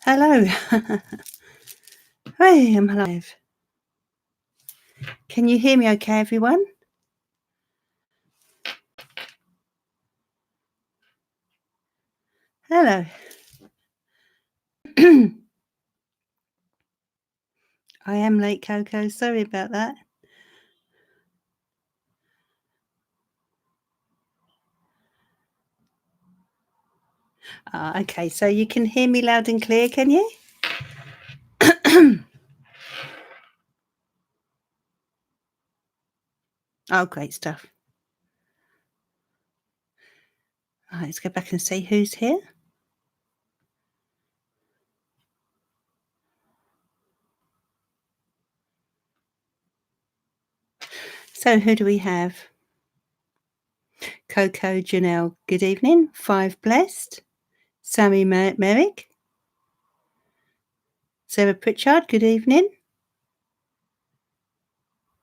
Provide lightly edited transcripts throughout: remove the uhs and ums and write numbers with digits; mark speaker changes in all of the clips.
Speaker 1: Hello. I am live. Can you hear me okay, everyone? Hello. I am late, Coco. Sorry about that. Okay, so you can hear me loud and clear, can you? Oh, great stuff. All right, let's go back and see who's here. So who do we have? Coco, Janelle, good evening. 5 Blessed. Sammy Merrick. Sarah Pritchard, good evening.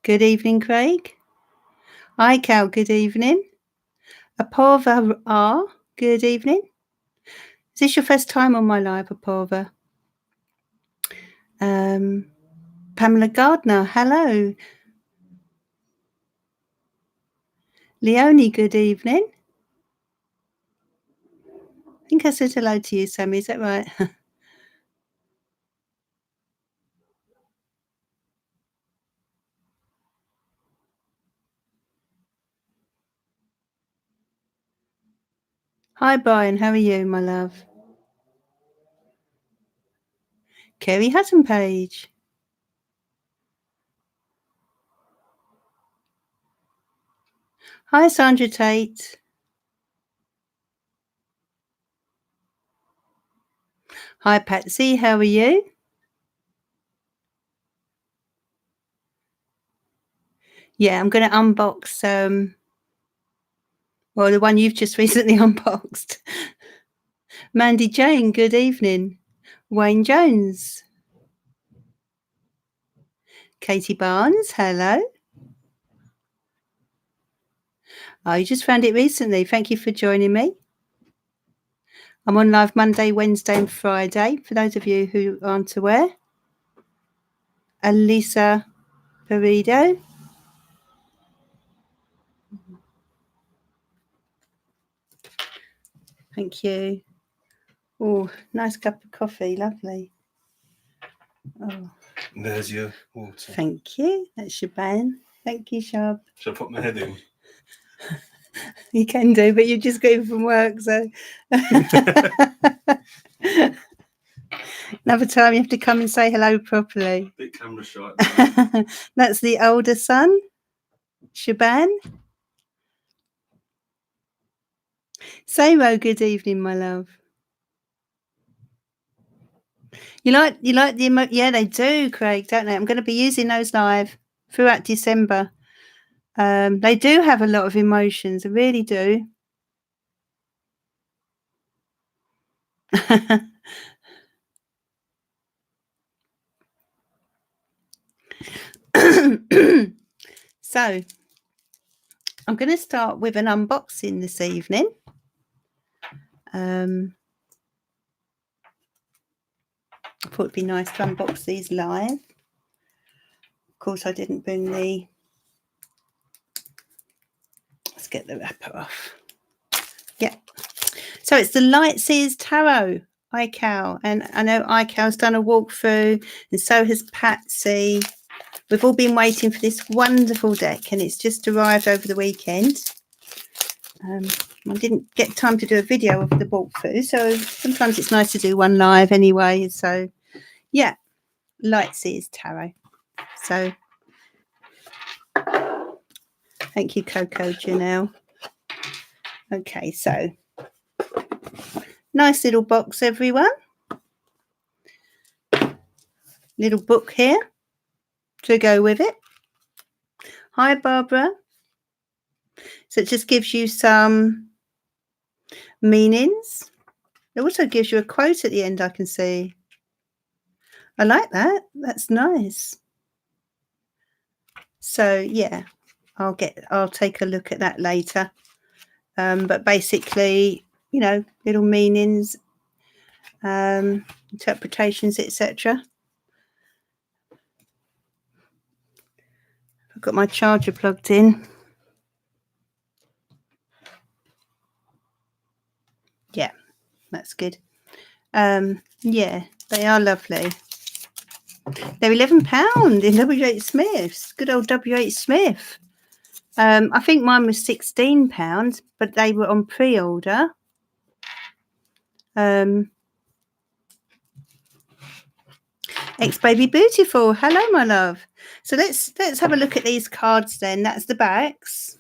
Speaker 1: Good evening, Craig. Hi, Cal, good evening. Aporva R, good evening. Is this your first time on my live, Aporva? Pamela Gardner, hello. Leonie, good evening. I think I said hello to you, Sammy, is that right? Hi, Brian, how are you, my love? Kerry Hutton Page. Hi, Sandra Tate. Hi, Patsy, how are you? Yeah, I'm going to unbox, well, the one you've just recently unboxed. Mandy Jane, good evening. Wayne Jones. Katie Barnes, hello. Oh, you just found it recently. Thank you for joining me. I'm on live Monday, Wednesday and Friday, for those of you who aren't aware. Elisa Perrido. Thank you. Oh, nice cup of coffee. Lovely. Oh,
Speaker 2: there's your water.
Speaker 1: Thank you. That's your ban. Thank you, Shab.
Speaker 2: Should I put my head in?
Speaker 1: You can do, but you just got in from work, so. Another time you have to come and say hello properly.
Speaker 2: Bit camera shy.
Speaker 1: That's the older son, Shaban. Sayro, good evening, my love. You like the yeah, they do, Craig, don't they? I'm going to be using those live throughout December. They do have a lot of emotions, they really do. So I'm going to start with an unboxing this evening. I thought it'd be nice to unbox these live. Of course, I didn't bring the. Let's get the wrapper off. Yeah. So it's the Lightseers Tarot iCal, and I know iCal's done a walkthrough, and so has Patsy. We've all been waiting for this wonderful deck, and it's just arrived over the weekend. I didn't get time to do a video of the walkthrough, so sometimes it's nice to do one live anyway. So, yeah, Lightseers Tarot. So, thank you, Coco Janelle. Okay, so nice little box, everyone. Little book here to go with it. Hi, Barbara. So it just gives you some meanings. It also gives you a quote at the end, I can see. I like that. That's nice. So yeah, I'll take a look at that later. But basically, you know, little meanings. interpretations, etc. I've got my charger plugged in. Yeah, that's good. Yeah, they are lovely. They're £11 in WHSmith's. Good old WHSmith. I think mine was £16, but they were on pre-order. Ex-baby beautiful. Hello, my love. So let's have a look at these cards then. That's the backs.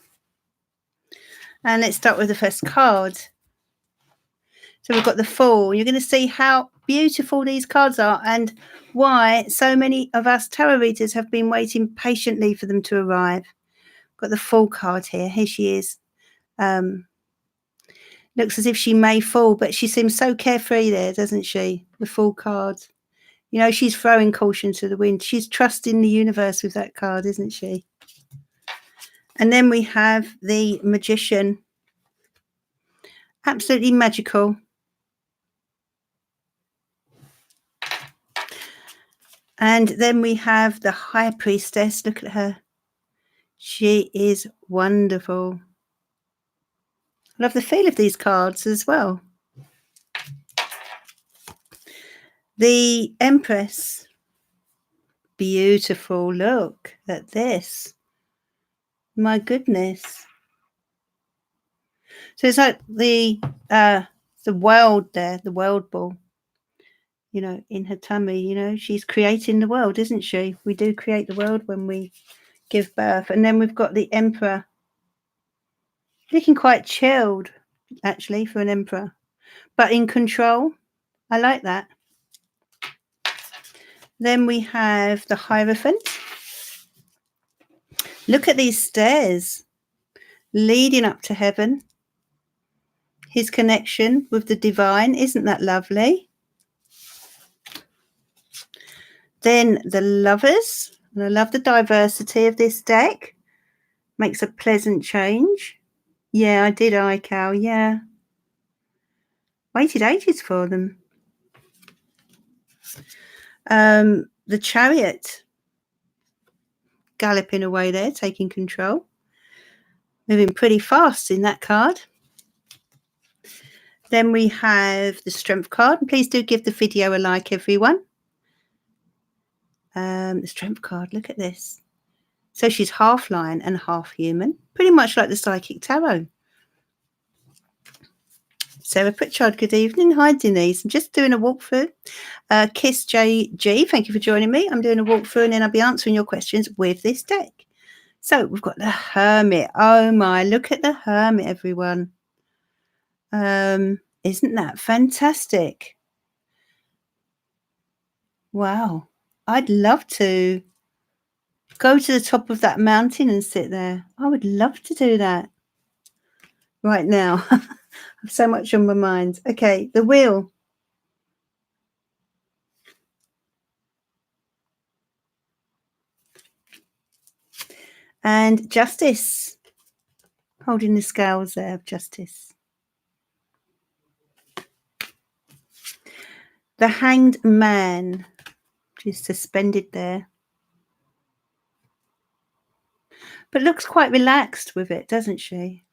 Speaker 1: And let's start with the first card. So we've got the Fool. You're going to see how beautiful these cards are and why so many of us tarot readers have been waiting patiently for them to arrive. Got the Fool card here. Here she is. Looks as if she may fall, but she seems so carefree there, doesn't she? The Fool card. You know, she's throwing caution to the wind. She's trusting the universe with that card, isn't she? And then we have the Magician. Absolutely magical. And then we have the High Priestess. Look at her. She is wonderful. I love the feel of these cards as well. The Empress. Beautiful. Look at this. My goodness. So it's like the world there, the world ball, you know, in her tummy, you know, she's creating the world, isn't she? We do create the world when we give birth. And then we've got the Emperor. Looking quite chilled, actually, for an Emperor, but in control. I like that. Then we have the Hierophant. Look at these stairs leading up to heaven. His connection with the divine. Isn't that lovely? Then the Lovers. And I love the diversity of this deck. Makes a pleasant change. Yeah, I did, iCal. Yeah. Waited ages for them. The Chariot. Galloping away there, taking control. Moving pretty fast in that card. Then we have the Strength card. And please do give the video a like, everyone. The Strength card, look at this. So she's half lion and half human. Pretty much like the Psychic Tarot. Sarah Pritchard, good evening. Hi, Denise. I'm just doing a walkthrough. Kiss JG, thank you for joining me. I'm doing a walkthrough and then I'll be answering your questions with this deck. So we've got the Hermit. Oh my, look at the Hermit, everyone. Isn't that fantastic? Wow. I'd love to go to the top of that mountain and sit there. I would love to do that right now. I have so much on my mind. Okay, the Wheel. And Justice. Holding the scales there of Justice. The Hanged Man. She's suspended there. But looks quite relaxed with it, doesn't she?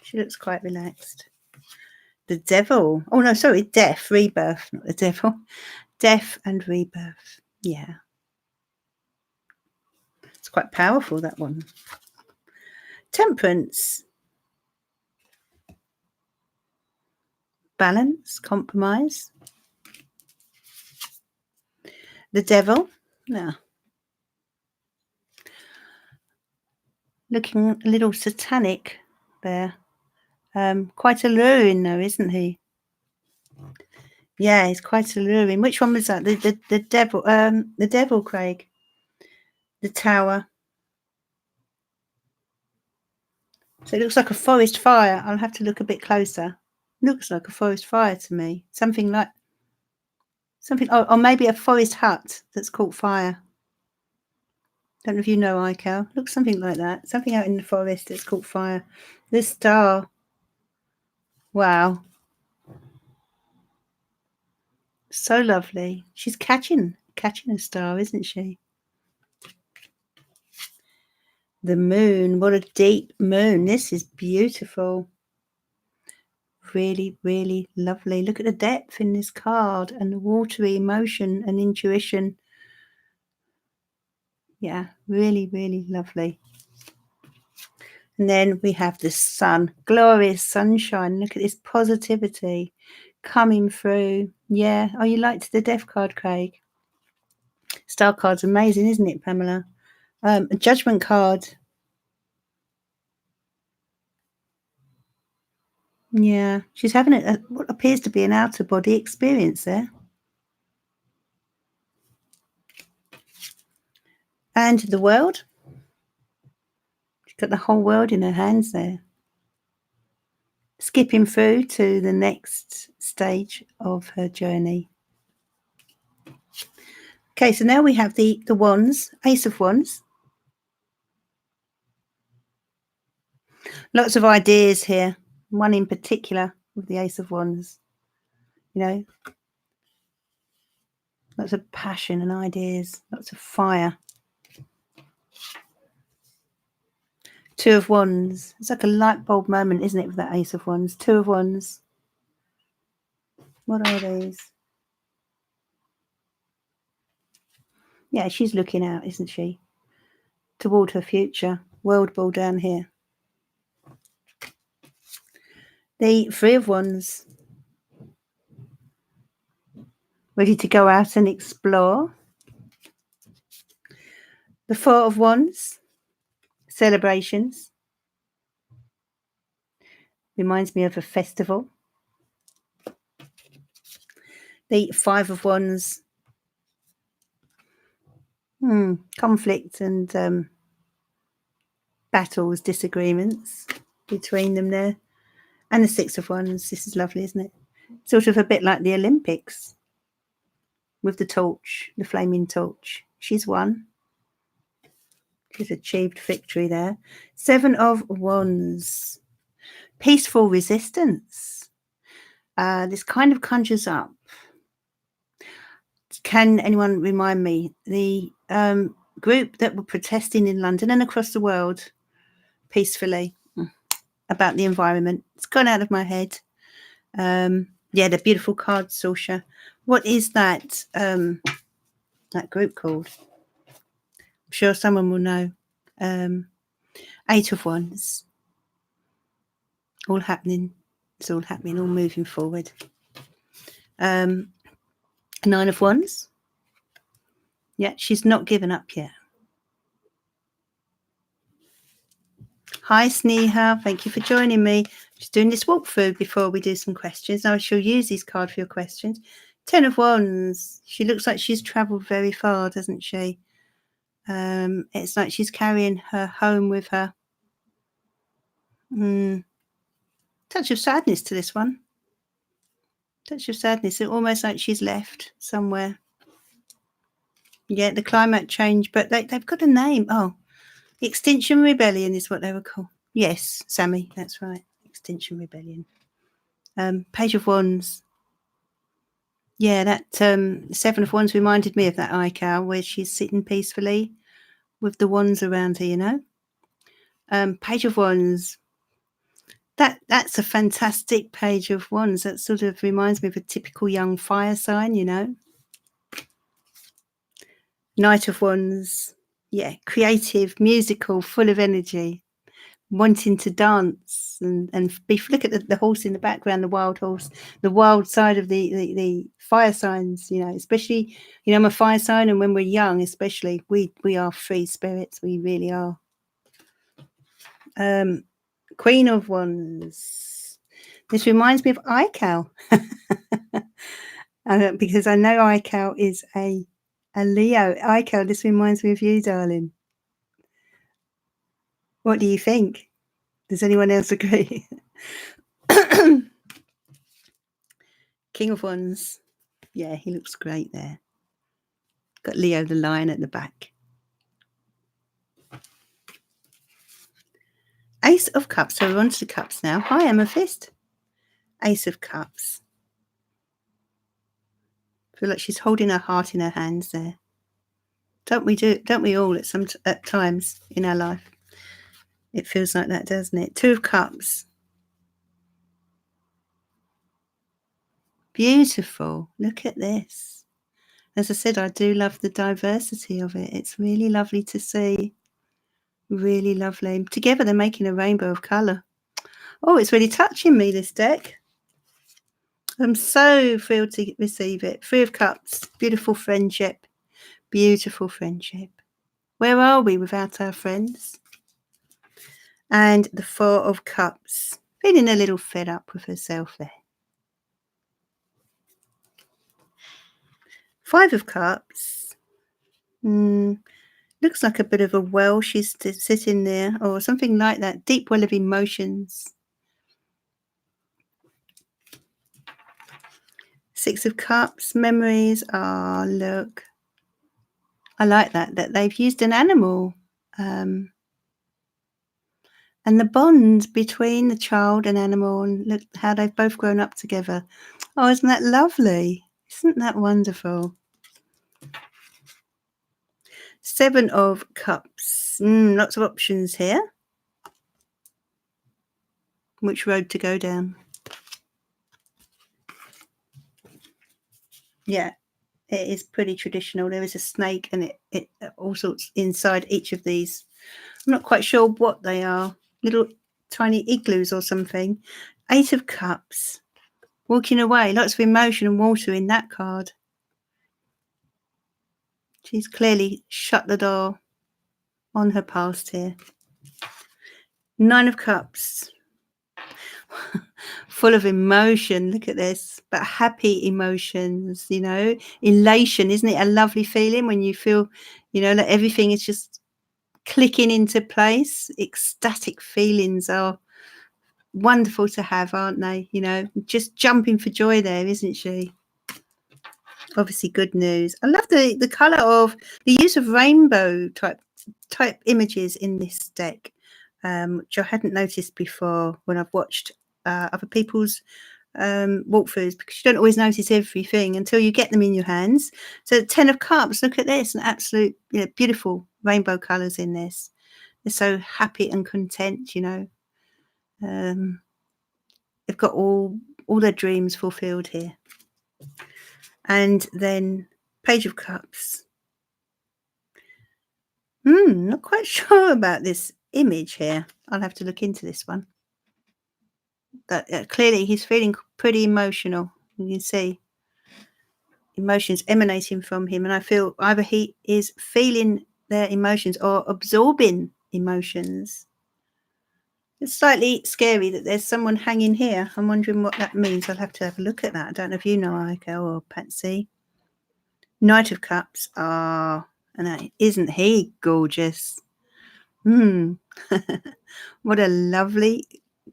Speaker 1: She looks quite relaxed. The Devil. Oh, no, sorry. Death. Rebirth, not the Devil. Death and Rebirth. Yeah. It's quite powerful, that one. Temperance. Balance. Compromise. The Devil. Yeah. Looking a little satanic there. Quite alluring though, isn't he? Yeah, he's quite alluring. Which one was that? The Devil. The Devil, Craig. The Tower. So it looks like a forest fire. I'll have to look a bit closer. Looks like a forest fire to me. Something, or maybe a forest hut that's caught fire. Don't know if you know, Ikel. Looks something like that. Something out in the forest that's caught fire. The Star. Wow. So lovely. She's catching a star, isn't she? The moon. What a deep moon. This is beautiful. Really, really lovely. Look at the depth in this card and the watery emotion and intuition. Yeah, really, really lovely. And then we have the sun. Glorious sunshine. Look at this positivity coming through. Yeah. Oh, you liked the death card, Craig? Star card's amazing, isn't it, Pamela? A judgment card. Yeah, she's having what appears to be an outer body experience there. And the world. She's got the whole world in her hands there. Skipping through to the next stage of her journey. Okay, so now we have the wands, Ace of Wands. Lots of ideas here. One in particular with the Ace of Wands. You know, lots of passion and ideas, lots of fire. Two of Wands. It's like a light bulb moment, isn't it, with that Ace of Wands? Two of Wands. What are these? Yeah, she's looking out, isn't she? Toward her future. World ball down here. The Three of Wands. Ready to go out and explore. The Four of Wands. Celebrations. Reminds me of a festival. The Five of Wands. Conflict and battles, disagreements between them there. And the Six of Wands. This is lovely, isn't it? Sort of a bit like the Olympics with the torch, the flaming torch. She's won. She's achieved victory there. Seven of Wands. Peaceful resistance. This kind of conjures up. Can anyone remind me? The group that were protesting in London and across the world peacefully about the environment. It's gone out of my head. Yeah, the beautiful card, Saoirse. What is that group called? I'm sure someone will know. Eight of Wands. All happening. It's all happening, all moving forward. Nine of Wands. Yeah, she's not given up yet. Hi, Sneha. Thank you for joining me. Just doing this walkthrough before we do some questions. I shall use this card for your questions. Ten of Wands. She looks like she's travelled very far, doesn't she? It's like she's carrying her home with her. Touch of sadness to this one. Touch of sadness. It's almost like she's left somewhere. Yeah, the climate change, but they've got a name. Oh, Extinction Rebellion is what they were called. Yes, Sammy, that's right. Extinction Rebellion. Page of Wands. Yeah, that Seven of Wands reminded me of that icon where she's sitting peacefully with the wands around her, you know. Page of Wands. That's a fantastic Page of Wands. That sort of reminds me of a typical young fire sign, you know. Knight of Wands. Yeah, creative, musical, full of energy, wanting to dance and look at the horse in the background, the wild horse, the wild side of the fire signs, you know, especially, you know, I'm a fire sign, and when we're young, especially, we are free spirits. We really are. Queen of Wands. This reminds me of Ical. Because I know Ical is a Leo. Ical, this reminds me of you, darling. What do you think? Does anyone else agree? King of Wands. Yeah, he looks great there. Got Leo the lion at the back. Ace of Cups. So we're on to the cups now. Hi, Amethyst. Ace of Cups. feel like she's holding her heart in her hands there. Don't we all at times in our life? It feels like that, doesn't it? Two of Cups. Beautiful. Look at this. As I said, I do love the diversity of it. It's really lovely to see. Really lovely. Together they're making a rainbow of colour. Oh, it's really touching me, this deck. I'm so thrilled to receive it. Three of Cups. Beautiful friendship. Beautiful friendship. Where are we without our friends? And the Four of Cups. Feeling a little fed up with herself there. Five of Cups. Looks like a bit of a well she's sitting there, or something like that. Deep well of emotions. Six of Cups. Memories. Ah, look. I like that they've used an animal. And the bond between the child and animal, and look how they've both grown up together. Oh, isn't that lovely? Isn't that wonderful? Seven of Cups. Lots of options here. Which road to go down? Yeah, it is pretty traditional. There is a snake and it all sorts inside each of these. I'm not quite sure what they are. Little tiny igloos or something. Eight of Cups. Walking away. Lots of emotion and water in that card. She's clearly shut the door on her past here. Nine of Cups. Full of emotion. Look at this. But happy emotions, you know. Elation. Isn't it a lovely feeling when you feel, you know, that everything is just clicking into place? Ecstatic feelings are wonderful to have, aren't they? You know, just jumping for joy there, isn't she? Obviously good news. I love the colour of the use of rainbow type images in this deck, which I hadn't noticed before when I've watched other people's walkthroughs, because you don't always notice everything until you get them in your hands. So 10 of Cups, look at this, an absolute, you know, beautiful rainbow colours in this. They're so happy and content, you know. They've got all their dreams fulfilled here. And then Page of Cups. Not quite sure about this image here. I'll have to look into this one. That clearly he's feeling pretty emotional. You can see emotions emanating from him, and I feel either he is feeling their emotions or absorbing emotions. It's slightly scary that there's someone hanging here. I'm wondering what that means. I'll have to have a look at that. I don't know if you know, Aiko or Patsy. Knight of Cups. Ah, and isn't he gorgeous? What a lovely,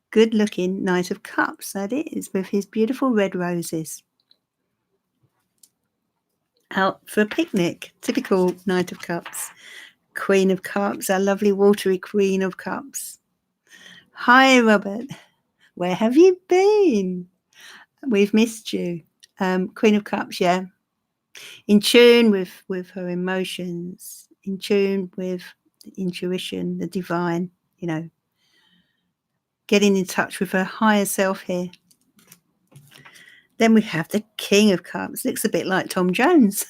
Speaker 1: good-looking Knight of Cups that is, with his beautiful red roses. Out for a picnic. Typical Knight of Cups. Queen of Cups, our lovely watery Queen of Cups. Hi, Robert. Where have you been? We've missed you. Queen of Cups, yeah. In tune with her emotions, in tune with the intuition, the divine, you know, getting in touch with her higher self here. Then we have the King of Cups. Looks a bit like Tom Jones,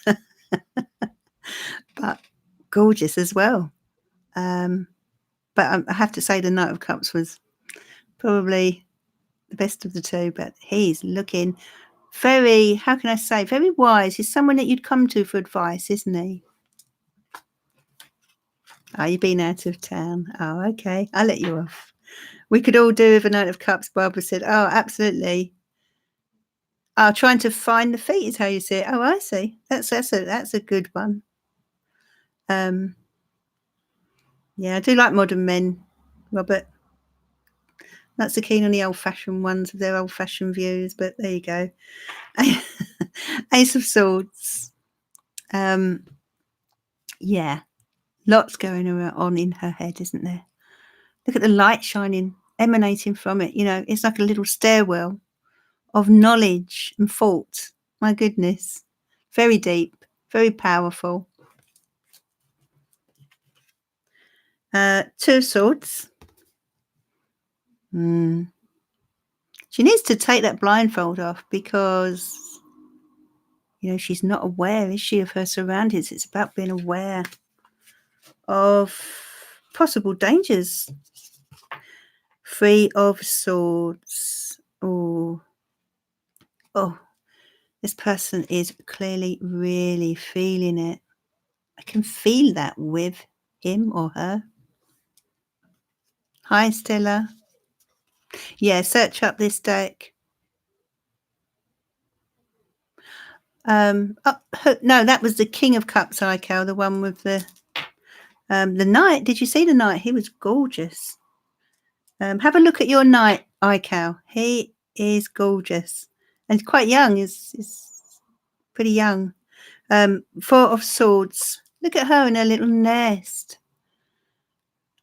Speaker 1: but gorgeous as well. But I have to say the Knight of Cups was probably the best of the two, but he's looking very, how can I say, very wise. He's someone that you'd come to for advice, isn't he? Oh, you've been out of town. Oh, okay. I'll let you off. We could all do with a Knight of Cups, Barbara said. Oh, absolutely. Oh, trying to find the feet is how you see it. Oh, I see. That's a good one. Yeah, I do like modern men, Robert. Not so keen on the old-fashioned ones with their old-fashioned views, but there you go. Ace of Swords. Yeah, lots going on in her head, isn't there? Look at the light shining, emanating from it. You know, it's like a little stairwell of knowledge and thought. My goodness. very deep, very powerful. Two of Swords. She needs to take that blindfold off because, you know, she's not aware, is she, of her surroundings. It's about being aware of possible dangers. Three of Swords. Oh, this person is clearly really feeling it. I can feel that with him or her. Hi, Stella. Yeah, search up this deck. No, that was the King of Cups, Ical, the one with the Knight. Did you see the Knight? He was gorgeous. Have a look at your Knight, Ical. He is gorgeous and quite young. Is pretty young. Four of Swords. Look at her in her little nest.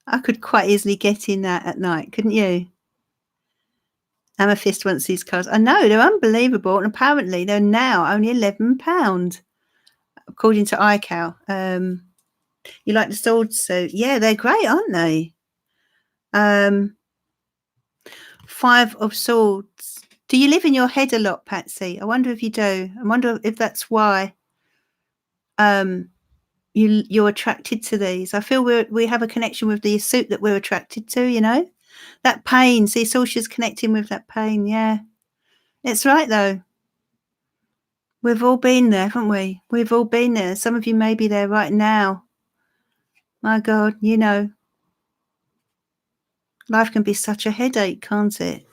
Speaker 1: I could quite easily get in that at night, couldn't you? Amethyst wants these cards. I know, they're unbelievable. And apparently they're now only £11, according to iCal. You like the swords? So, yeah, they're great, aren't they? Five of Swords. Do you live in your head a lot, Patsy? I wonder if you do. I wonder if that's why you're attracted to these. I feel we have a connection with the suit that we're attracted to, you know? That pain. See, Sorcia's connecting with that pain. Yeah. It's right, though. We've all been there, haven't we? We've all been there. Some of you may be there right now. My God, you know. Life can be such a headache, can't it?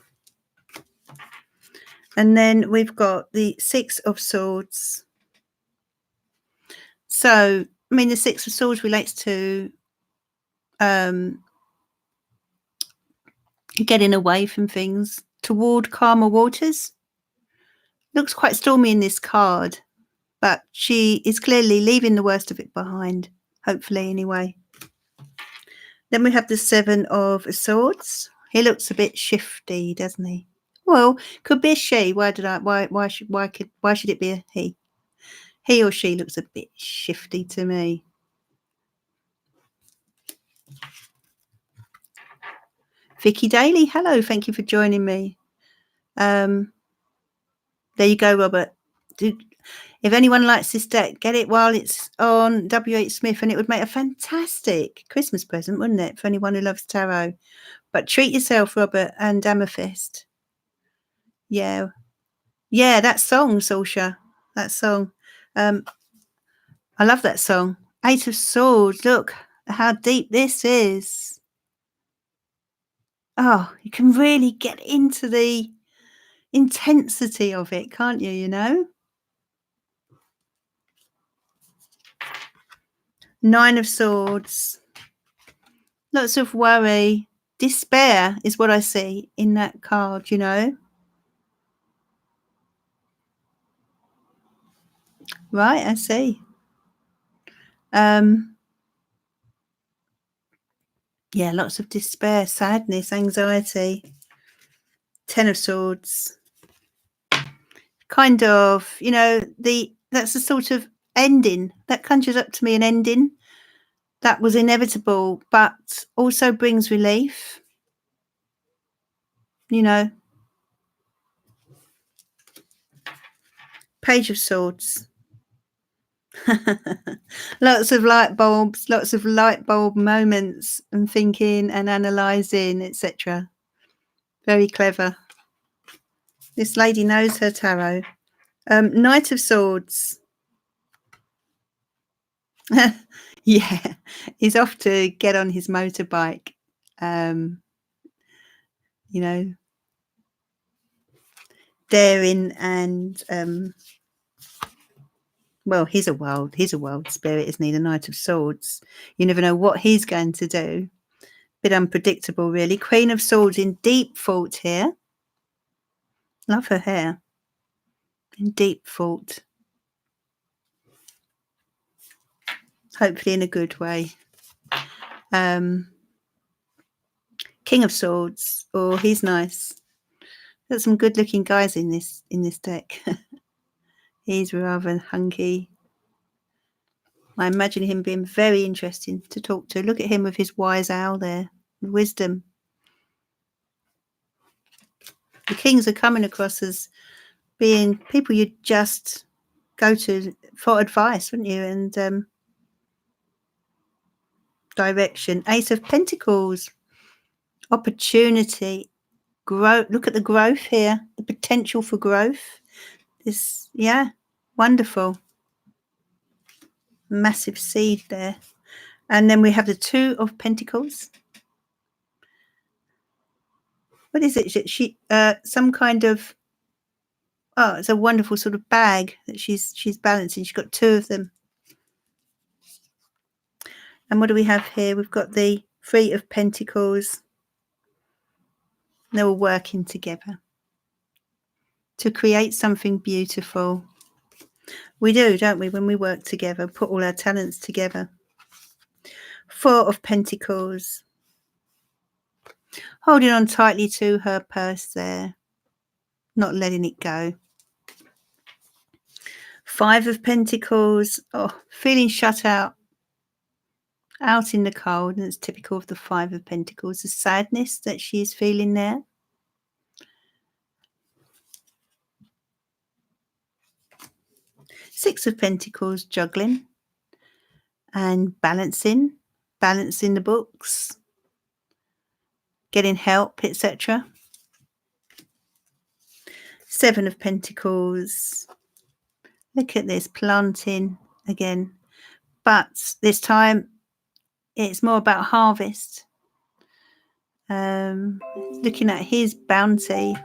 Speaker 1: And then we've got the Six of Swords. So, I mean, the Six of Swords relates to getting away from things toward calmer waters. Looks quite stormy in this card, but she is clearly leaving the worst of it behind, hopefully anyway. Then we have the Seven of Swords. He looks a bit shifty, doesn't he? Well, could be a she. Why should it be a he? He or she looks a bit shifty to me. Vicky Daly, hello, thank you for joining me. There you go, Robert. If anyone likes this deck, get it while it's on WHSmith, and it would make a fantastic Christmas present, wouldn't it, for anyone who loves tarot? But treat yourself, Robert, and Amethyst. Yeah. Yeah, that song, Sorcia. That song. I love that song. Eight of Swords. Look how deep this is. Oh, you can really get into the intensity of it, can't you, you know? Nine of Swords. Lots of worry. Despair is what I see in that card, you know? Right, I see. Yeah, lots of despair, sadness, anxiety. Ten of Swords. Kind of, you know, that's a sort of ending. That conjures up to me an ending that was inevitable, but also brings relief. You know. Page of Swords. Lots of light bulbs, lots of light bulb moments and thinking and analysing, etc. Very clever. This lady knows her tarot. Knight of Swords. Yeah, he's off to get on his motorbike. You know, daring and well, he's a wild spirit, isn't he? The Knight of Swords. You never know what he's going to do. Bit unpredictable, really. Queen of Swords in deep thought here. Love her hair. In deep thought. Hopefully in a good way. King of Swords. Oh, he's nice. Got some good looking guys in this deck. He's rather hunky. I imagine him being very interesting to talk to. Look at him with his wise owl there. Wisdom. The kings are coming across as being people you'd just go to for advice, wouldn't you? And direction. Ace of Pentacles. Opportunity. Growth. Look at the growth here. The potential for growth. This, yeah, wonderful. Massive seed there. And then we have the Two of Pentacles. What is it? She some kind of, oh, it's a wonderful sort of bag that she's balancing. She's got two of them. And what do we have here? We've got the Three of Pentacles. They're all working together to create something beautiful. We do, don't we, when we work together, put all our talents together. Four of Pentacles. Holding on tightly to her purse there. Not letting it go. Five of Pentacles. Oh, feeling shut out. Out in the cold. And it's typical of the Five of Pentacles. The sadness that she is feeling there. Six of Pentacles. Juggling. And balancing. Balancing the books. Getting help, etc. Seven of Pentacles. Look at this, planting again. But this time it's more about harvest. Looking at his bounty.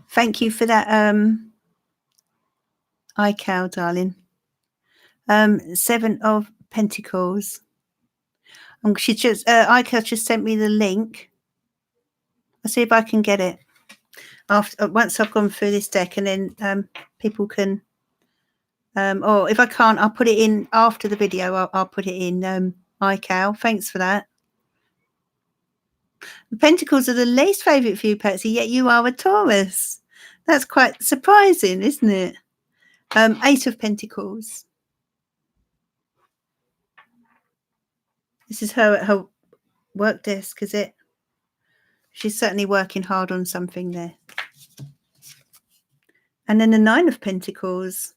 Speaker 1: Thank you for that, iCal, darling. Seven of Pentacles. She just iCal just sent me the link. I'll see if I can get it after once I've gone through this deck, and then people can or if I can't, I'll put it in after the video. I'll put it in iCal. Thanks for that. The Pentacles are the least favourite for you, Patsy, yet you are a Taurus. That's quite surprising, isn't it? Eight of Pentacles. This is her at her work desk, is it? She's certainly working hard on something there. And then the Nine of Pentacles.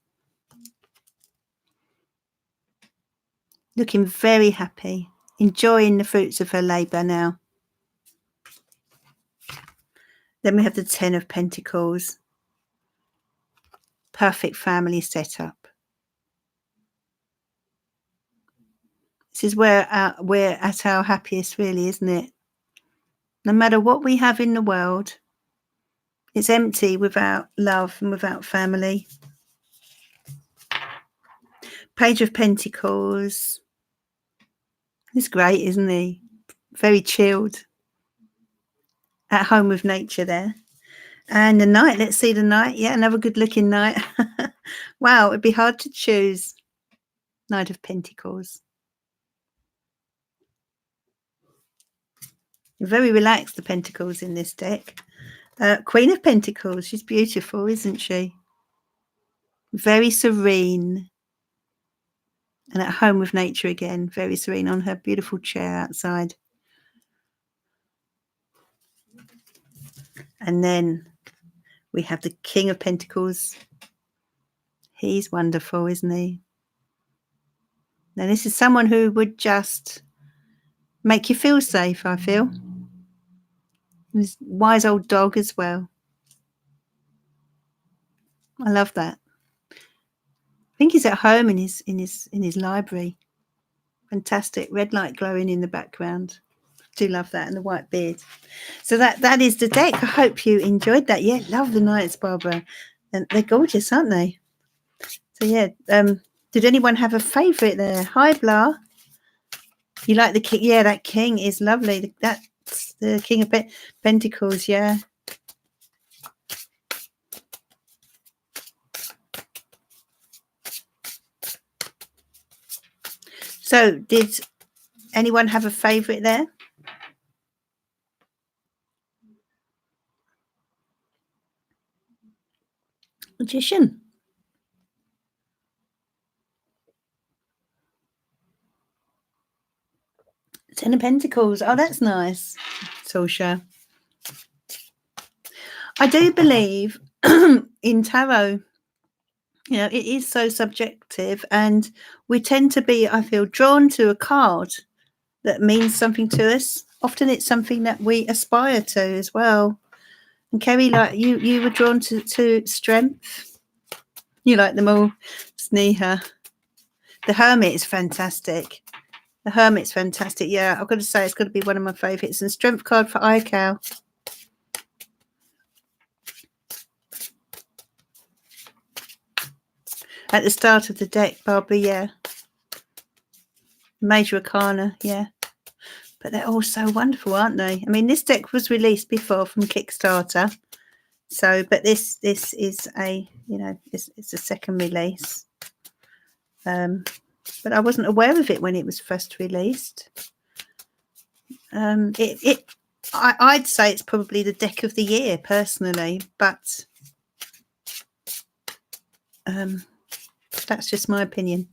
Speaker 1: Looking very happy. Enjoying the fruits of her labour now. Then we have the Ten of Pentacles. Perfect family setup. This is where we're at our happiest, really, isn't it? No matter what we have in the world, it's empty without love and without family. Page of Pentacles. He's great, isn't he? Very chilled. At home with nature there. And the Knight. Let's see the Knight. Yeah, another good-looking Knight. Wow, it'd be hard to choose. Knight of Pentacles. Very relaxed, the Pentacles in this deck. Queen of Pentacles. She's beautiful, isn't she? Very serene. And at home with nature again. Very serene on her beautiful chair outside. And then we have the King of Pentacles. He's wonderful, isn't he? Now, this is someone who would just make you feel safe, I feel. This wise old dog as well. I love that. I think he's at home in his library. Fantastic. Red light glowing in the background. Do love that, and the white beard. So that is the deck. I hope you enjoyed that. Yeah, love the Knights, Barbara. And they're gorgeous, aren't they? So yeah, did anyone have a favourite there? Hi, Blah. You like the king? Yeah, that king is lovely. That's the King of Pentacles, yeah. So did anyone have a favourite there? Magician. Ten of Pentacles. Oh, that's nice. Sorsha. I do believe in tarot, you know, it is so subjective, and we tend to be, I feel, drawn to a card that means something to us. Often it's something that we aspire to as well. And Kerry, like you were drawn to strength. You like them all. Sneha. The Hermit is fantastic. The Hermit's fantastic. Yeah, I've got to say it's got to be one of my favourites. And Strength card for Ical. At the start of the deck, Barbara, yeah. Major Arcana, yeah. But they're all so wonderful, aren't they? I mean, this deck was released before from Kickstarter. So, but this is a, you know, it's a second release. But I wasn't aware of it when it was first released. I'd say it's probably the deck of the year personally, but that's just my opinion.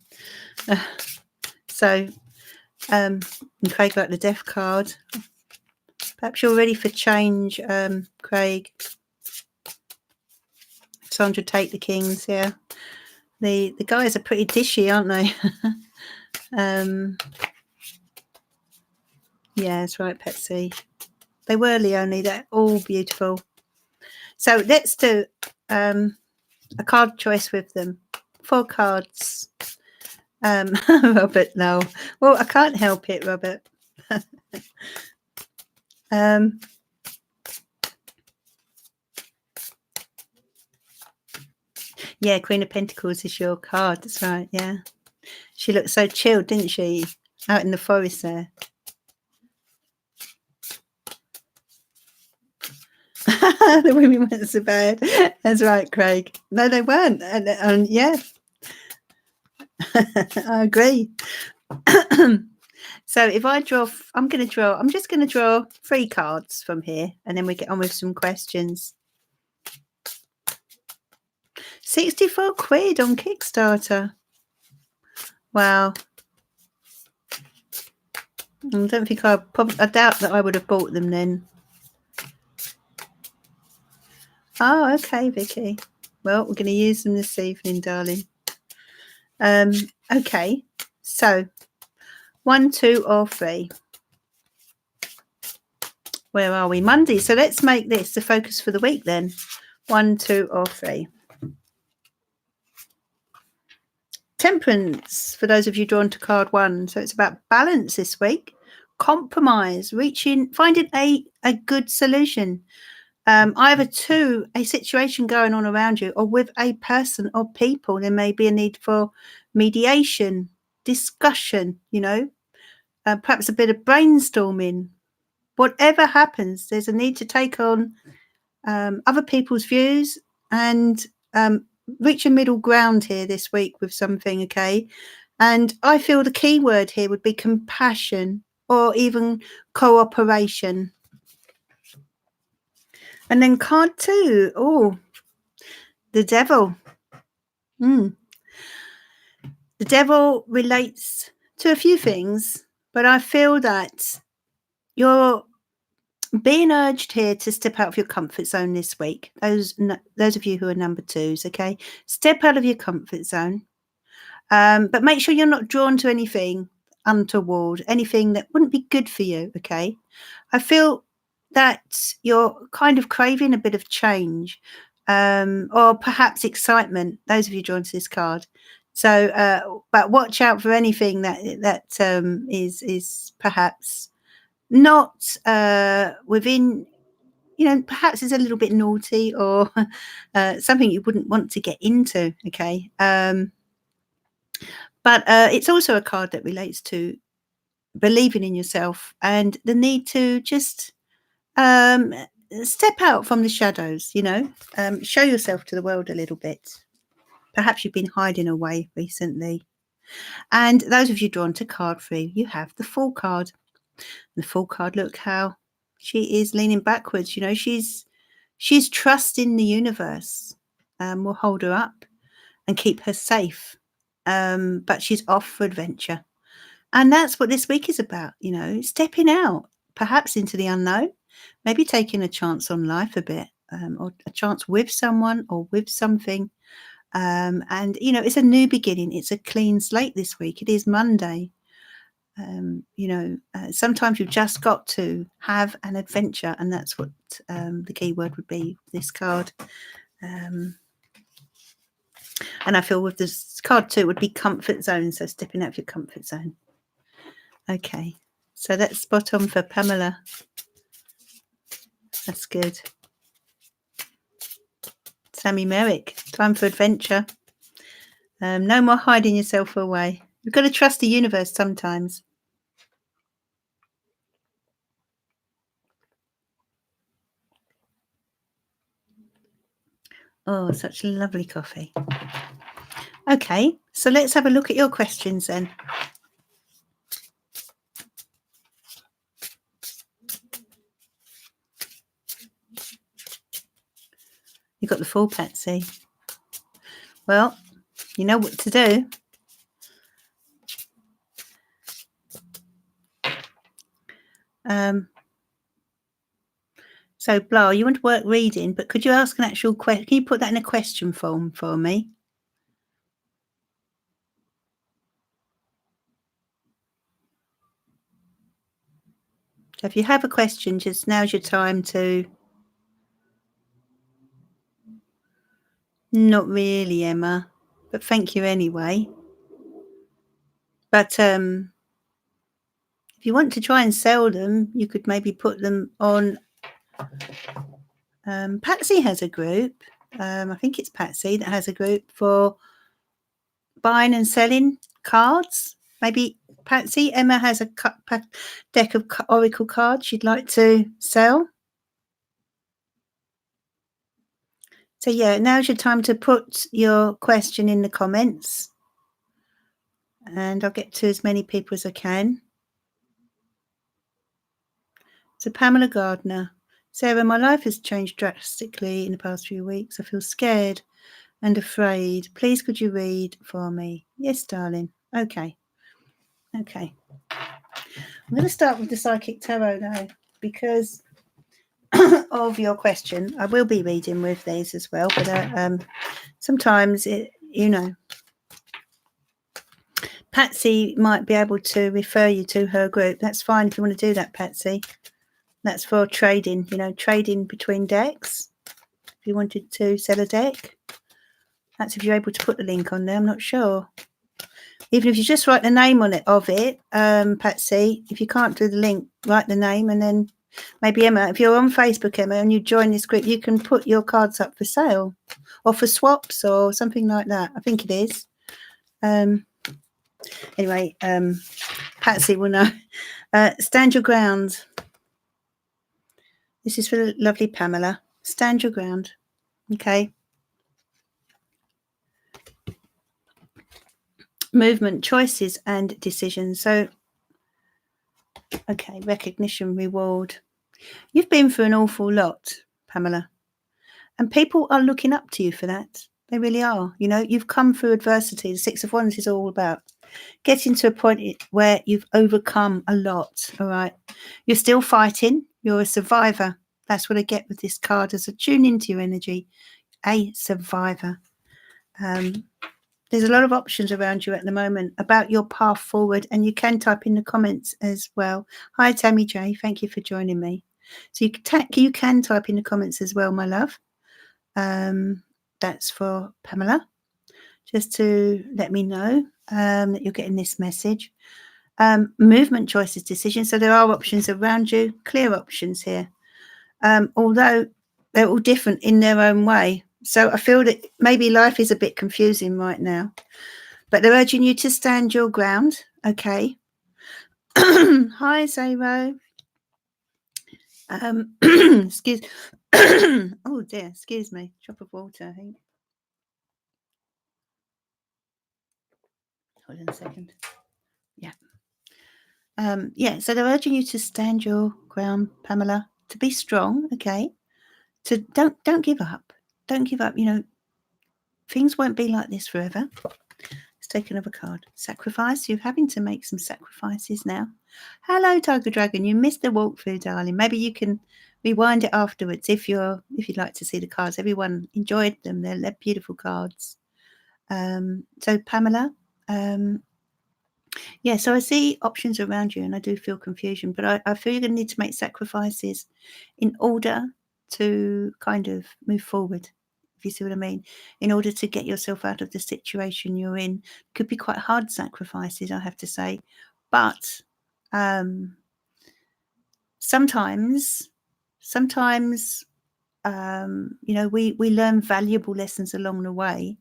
Speaker 1: And Craig got the Death card. Perhaps you're ready for change, Craig. Sandra, take the Kings. Yeah, the guys are pretty dishy, aren't they? Yeah, that's right, Patsy. They were, Leonie. They're all beautiful. So let's do a card choice with them. 4 cards. Robert, no. Well, I can't help it, Robert. Yeah, Queen of Pentacles is your card. That's right, yeah. She looked so chilled, didn't she? Out in the forest there. The women weren't so bad. That's right, Craig. No, they weren't. And yeah. I agree. So if I draw, I'm just going to draw 3 cards from here, and then we get on with some questions. 64 quid on Kickstarter. Wow. I don't think I doubt that I would have bought them then. Oh, okay, Vicky. Well, we're going to use them this evening, darling. Okay, so 1, 2, or 3. Where are we? Monday. So let's make this the focus for the week then. 1, 2, or 3. Temperance, for those of you drawn to card 1. So it's about balance this week. Compromise, finding a good solution. Either to a situation going on around you or with a person or people. There may be a need for mediation, discussion, you know, perhaps a bit of brainstorming. Whatever happens, there's a need to take on other people's views and reach a middle ground here this week with something, okay? And I feel the key word here would be compassion or even cooperation. And then card 2, oh, the Devil. The Devil relates to a few things, but I feel that you're being urged here to step out of your comfort zone this week. Those of you who are number 2s, okay? Step out of your comfort zone, but make sure you're not drawn to anything untoward, anything that wouldn't be good for you, okay? I feel that you're kind of craving a bit of change, or perhaps excitement, those of you drawn to this card. So, but watch out for anything that is perhaps not within, you know, perhaps is a little bit naughty or something you wouldn't want to get into, okay? But it's also a card that relates to believing in yourself and the need to just step out from the shadows, you know, show yourself to the world a little bit. Perhaps you've been hiding away recently. And those of you drawn to card 3, you have the Fool card. The Fool card, look how she is leaning backwards, you know, she's trusting the universe. will hold her up and keep her safe. But she's off for adventure. And that's what this week is about, you know, stepping out, perhaps into the unknown, maybe taking a chance on life a bit, or a chance with someone or with something. And, you know, it's a new beginning. It's a clean slate this week. It is Monday. You know, sometimes you've just got to have an adventure, and that's what the key word would be, this card. And I feel with this card too, it would be comfort zone. So stepping out of your comfort zone. Okay, so that's spot on for Pamela. That's good. Sammy Merrick, time for adventure. No more hiding yourself away. You've got to trust the universe sometimes. Oh, such lovely coffee. Okay, so let's have a look at your questions then. You got the full, Patsy. Well, you know what to do. So, Blah, you want to work reading, but could you ask an actual question? Can you put that in a question form for me? So if you have a question, just now's your time to... Not really, Emma, but thank you anyway. But if you want to try and sell them, you could maybe put them on... Patsy has a group. I think it's Patsy that has a group for buying and selling cards. Maybe Patsy, Emma has a deck of oracle cards she'd like to sell. So yeah, now's your time to put your question in the comments, and I'll get to as many people as I can. So Pamela Gardner, Sarah, my life has changed drastically in the past few weeks. I feel scared and afraid. Please could you read for me? Yes, darling. Okay. I'm going to start with the Psychic Tarot now, because of your question. I will be reading with these as well, but sometimes Patsy might be able to refer you to her group. That's fine if you want to do that, Patsy. That's for trading, trading between decks. If you wanted to sell a deck, that's if you're able to put the link on there. I'm not sure. Even if you just write the name on it, Patsy, if you can't do the link, write the name, and then maybe Emma, if you're on Facebook, Emma, and you join this group, you can put your cards up for sale or for swaps or something like that. I think it is. Anyway, Patsy will know. Stand your ground. This is for the lovely Pamela. Stand your ground. Okay. Movement, choices, and decisions. So, okay, recognition, reward. You've been through an awful lot, Pamela, and people are looking up to you for that. They really are. You've come through adversity. The Six of Wands is all about getting to a point where you've overcome a lot. All right. You're still fighting. You're a survivor. That's what I get with this card, as a tune into your energy. A survivor. There's a lot of options around you at the moment about your path forward, and you can type in the comments as well. Hi, Tammy J. Thank you for joining me. So you can type in the comments as well, my love. That's for Pamela, just to let me know that you're getting this message. Movement, choices, decisions. So there are options around you, clear options here, although they're all different in their own way. So I feel that maybe life is a bit confusing right now, but they're urging you to stand your ground. Okay. Hi, Zero. Excuse. Oh dear. Excuse me. Drop of water, I think. Hold on a second. Yeah. So they're urging you to stand your ground, Pamela, to be strong. Okay. To don't give up. Don't give up. things won't be like this forever. Let's take another card. Sacrifice. You're having to make some sacrifices now. Hello, Tiger Dragon. You missed the walkthrough, darling. Maybe you can rewind it afterwards if you'd like to see the cards. Everyone enjoyed them. They're beautiful cards. So Pamela, yeah, so I see options around you and I do feel confusion, but I feel you're going to need to make sacrifices in order to kind of move forward, if you see what I mean, in order to get yourself out of the situation you're in. Could be quite hard sacrifices, I have to say, but sometimes we learn valuable lessons along the way.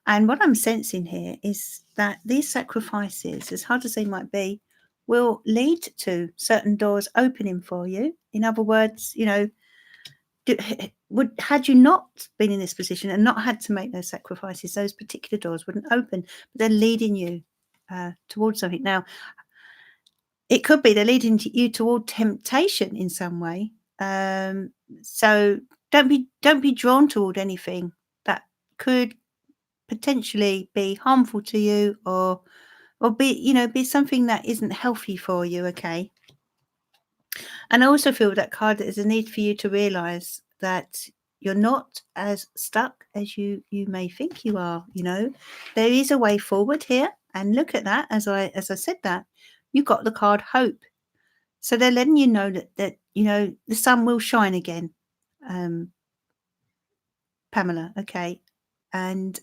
Speaker 1: And what I'm sensing here is that these sacrifices, as hard as they might be, will lead to certain doors opening for you. In other words, had you not been in this position and not had to make those sacrifices, those particular doors wouldn't open. But they're leading you towards something. Now, it could be they're leading you toward temptation in some way. So don't be drawn toward anything that could potentially be harmful to you or be something that isn't healthy for you. Okay. And I also feel that card, there's a need for you to realize that you're not as stuck as you may think you are. There is a way forward here, and look at that. As I said that, you got the card hope. So they're letting you know that the sun will shine again, Pamela. Okay. And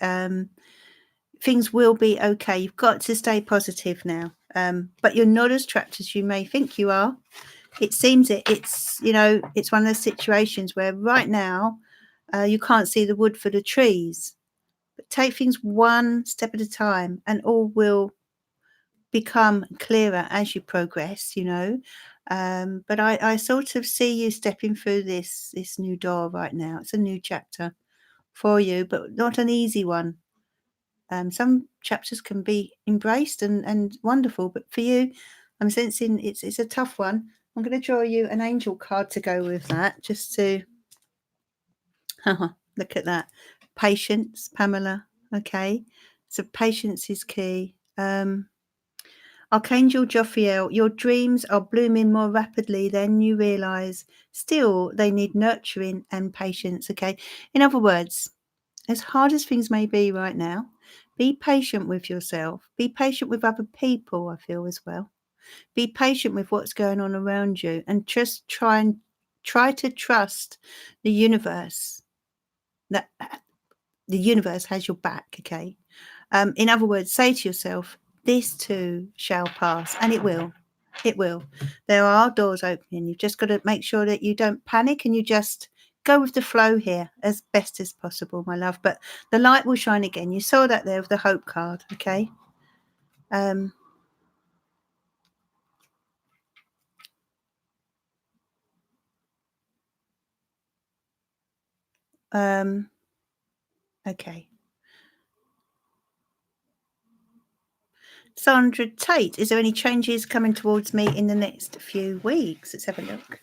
Speaker 1: things will be okay. You've got to stay positive now. But you're not as trapped as you may think you are. It seems it's one of those situations where right now you can't see the wood for the trees. But take things one step at a time, and all will become clearer as you progress. But I sort of see you stepping through this new door right now. It's a new chapter for you, but not an easy one. Some chapters can be embraced and wonderful, but for you, I'm sensing it's a tough one. I'm going to draw you an angel card to go with that, just to look at that. Patience, Pamela. Okay, so patience is key. Archangel Jophiel, your dreams are blooming more rapidly than you realize. Still, they need nurturing and patience. Okay, in other words, as hard as things may be right now, be patient with yourself. Be patient with other people, I feel, as well. Be patient with what's going on around you, and just try to trust the universe, that the universe has your back, okay? In other words, say to yourself, this too shall pass, and it will. It will. There are doors opening. You've just got to make sure that you don't panic and you just go with the flow here as best as possible, my love. But the light will shine again. You saw that there with the hope card, okay? Okay. Sandra Tate, is there any changes coming towards me in the next few weeks? Let's have a look.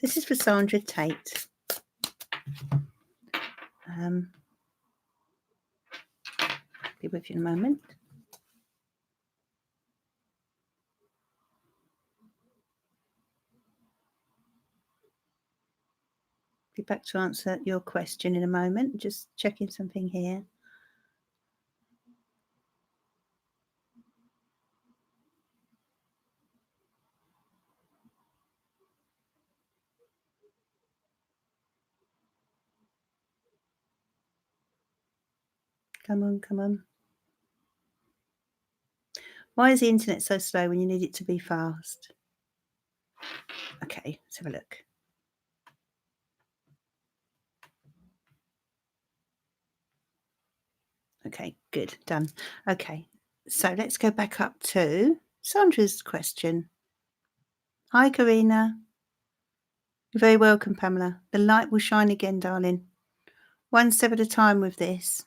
Speaker 1: This is for Sandra Tate. Be with you in a moment. Be back to answer your question in a moment. Just checking something here. Come on, come on. Why is the internet so slow when you need it to be fast? Okay, let's have a look. Okay, good, done. Okay, so let's go back up to Sandra's question. Hi, Karina. You're very welcome, Pamela. The light will shine again, darling. One step at a time with this.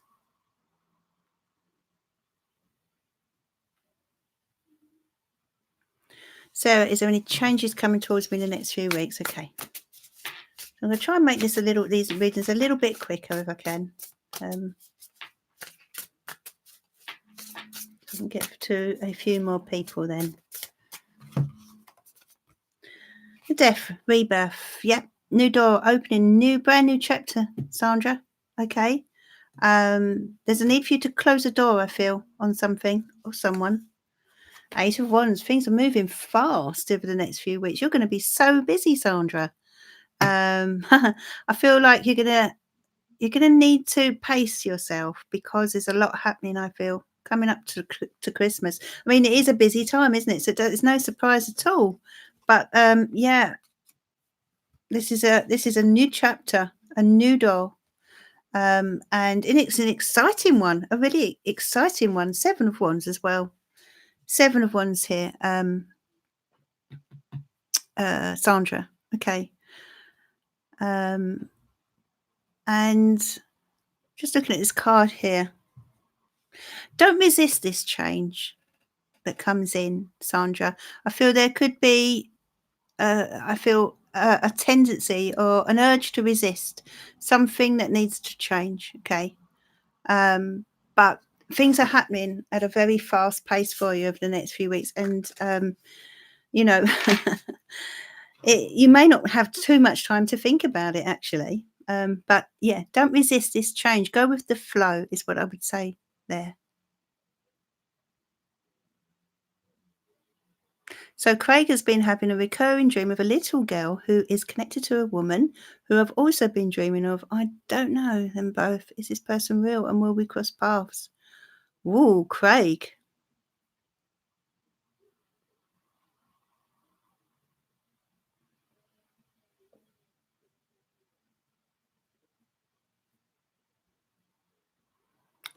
Speaker 1: Sarah, is there any changes coming towards me in the next few weeks? Okay. I'm going to try and make this these readings a little bit quicker if I can. I can get to a few more people then. The death, rebirth. Yep. New door opening, brand new chapter, Sandra. Okay. There's a need for you to close a door, I feel, on something or someone. 8 of Wands. Things are moving fast over the next few weeks. You're going to be so busy, Sandra. I feel like you're going to need to pace yourself because there's a lot happening, I feel, coming up to Christmas. I mean, it is a busy time, isn't it? So it's no surprise at all. But yeah, this is a new chapter, a new door. And it's an exciting one, a really exciting one. 7 of Wands as well. 7 of Wands here, Sandra. Okay. And just looking at this card here. Don't resist this change that comes in, Sandra. I feel there could be, a tendency or an urge to resist something that needs to change. Okay. But things are happening at a very fast pace for you over the next few weeks. And, you know, you may not have too much time to think about it, actually. But yeah, don't resist this change. Go with the flow is what I would say there. So Craig has been having a recurring dream of a little girl who is connected to a woman who I've also been dreaming of. I don't know them both. Is this person real and will we cross paths? Ooh, Craig.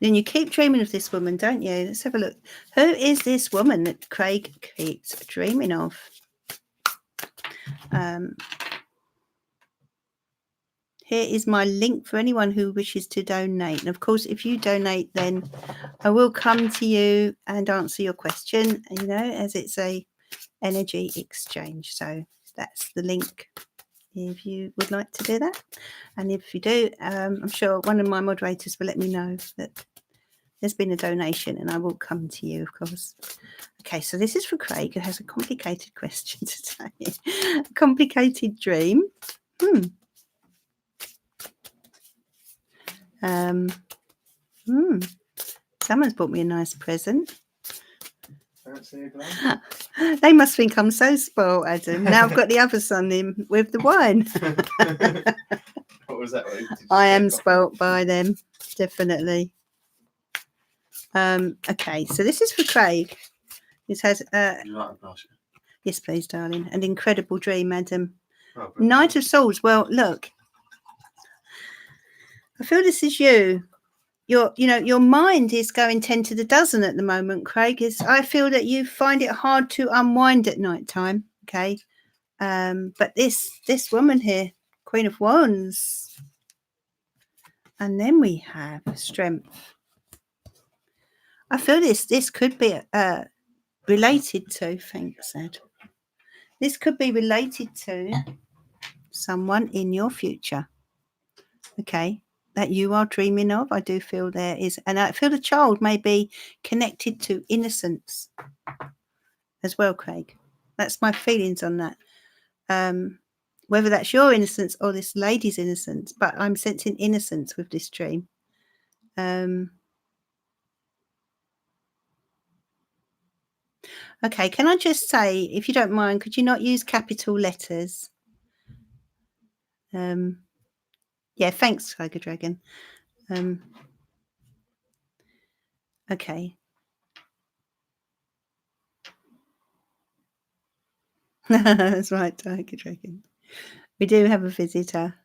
Speaker 1: Then you keep dreaming of this woman, don't you? Let's have a look. Who is this woman that Craig keeps dreaming of? Here is my link for anyone who wishes to donate. And of course, if you donate, then I will come to you and answer your question, you know, as it's a energy exchange. So that's the link if you would like to do that. And if you do, I'm sure one of my moderators will let me know that there's been a donation and I will come to you, of course. Okay, so this is for Craig, who has a complicated question today. A complicated dream. Someone's bought me a nice present. They must think I'm so spoiled, Adam. Now I've got the other son in with the wine.
Speaker 2: What was that?
Speaker 1: I am spoilt by them, definitely. Okay, so this is for Craig. This has
Speaker 2: You like a basket?
Speaker 1: yes, please, darling. An incredible dream, Adam.
Speaker 2: Oh,
Speaker 1: Knight of Swords. Well, look, I feel this is you. Your mind is going 10 to the dozen at the moment, Craig. I feel that you find it hard to unwind at night time. Okay. But this woman here, Queen of Wands. And then we have Strength. I feel this could be related to, thanks, Ed. This could be related to someone in your future. Okay. That you are dreaming of. I do feel there is, and I feel the child may be connected to innocence as well, Craig. That's my feelings on that. Whether that's your innocence or this lady's innocence, but I'm sensing innocence with this dream. Okay, can I just say, if you don't mind, could you not use capital letters? Yeah, thanks, Tiger Dragon. Okay. That's right, Tiger Dragon. We do have a visitor.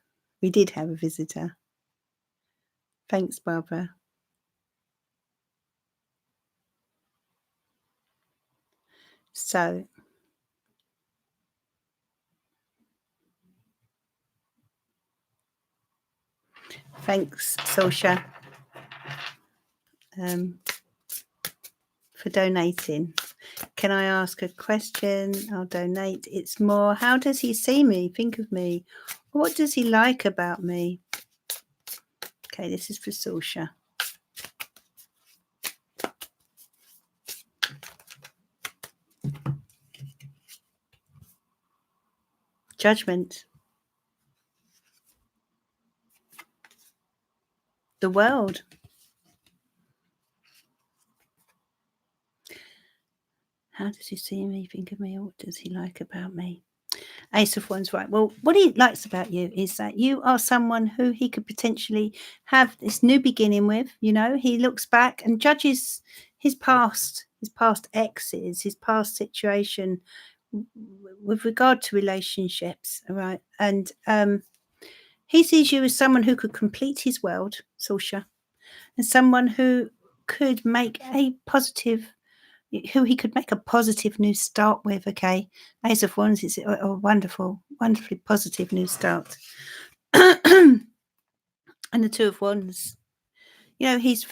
Speaker 1: We did have a visitor. Thanks, Barbara. So, thanks, Sosha, for donating. Can I ask a question? I'll donate. It's more, how does he see me, think of me? What does he like about me? Okay, this is for Saoirse. Judgment. The world. How does he see me, think of me? What does he like about me? Ace of Wands, right. Well, what he likes about you is that you are someone who he could potentially have this new beginning with. You know, he looks back and judges his past exes, his past situation with regard to relationships, all right? And he sees you as someone who could complete his world, Saoirse, and someone who could make a positive he could make a positive new start with. Okay, Ace of Wands is a wonderfully positive new start. And the Two of Wands, you know, he's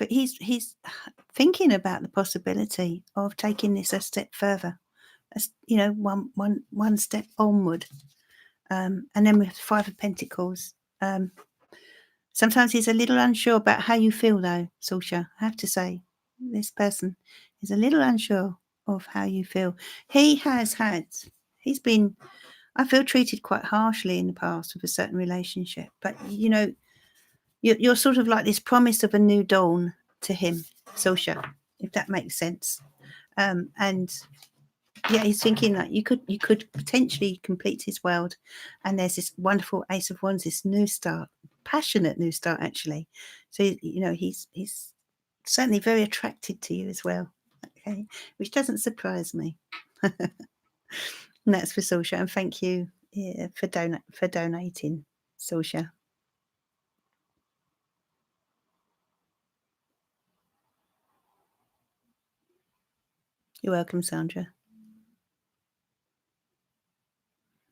Speaker 1: thinking about the possibility of taking this a step further, you know, one step onward. And then with Five of Pentacles, sometimes he's a little unsure about how you feel, though, Saoirse. I have to say, this person is a little unsure of how you feel. He's been, I feel, treated quite harshly in the past with a certain relationship. But, you know, you're sort of like this promise of a new dawn to him, Saoirse, if that makes sense. And yeah, he's thinking that you could potentially complete his world. And there's this wonderful Ace of Wands, this new start, passionate new start, actually. So, you know, he's certainly very attracted to you as well. Okay, which doesn't surprise me. And that's for Saoirse. And thank you for donating, Saoirse. You're welcome, Sandra.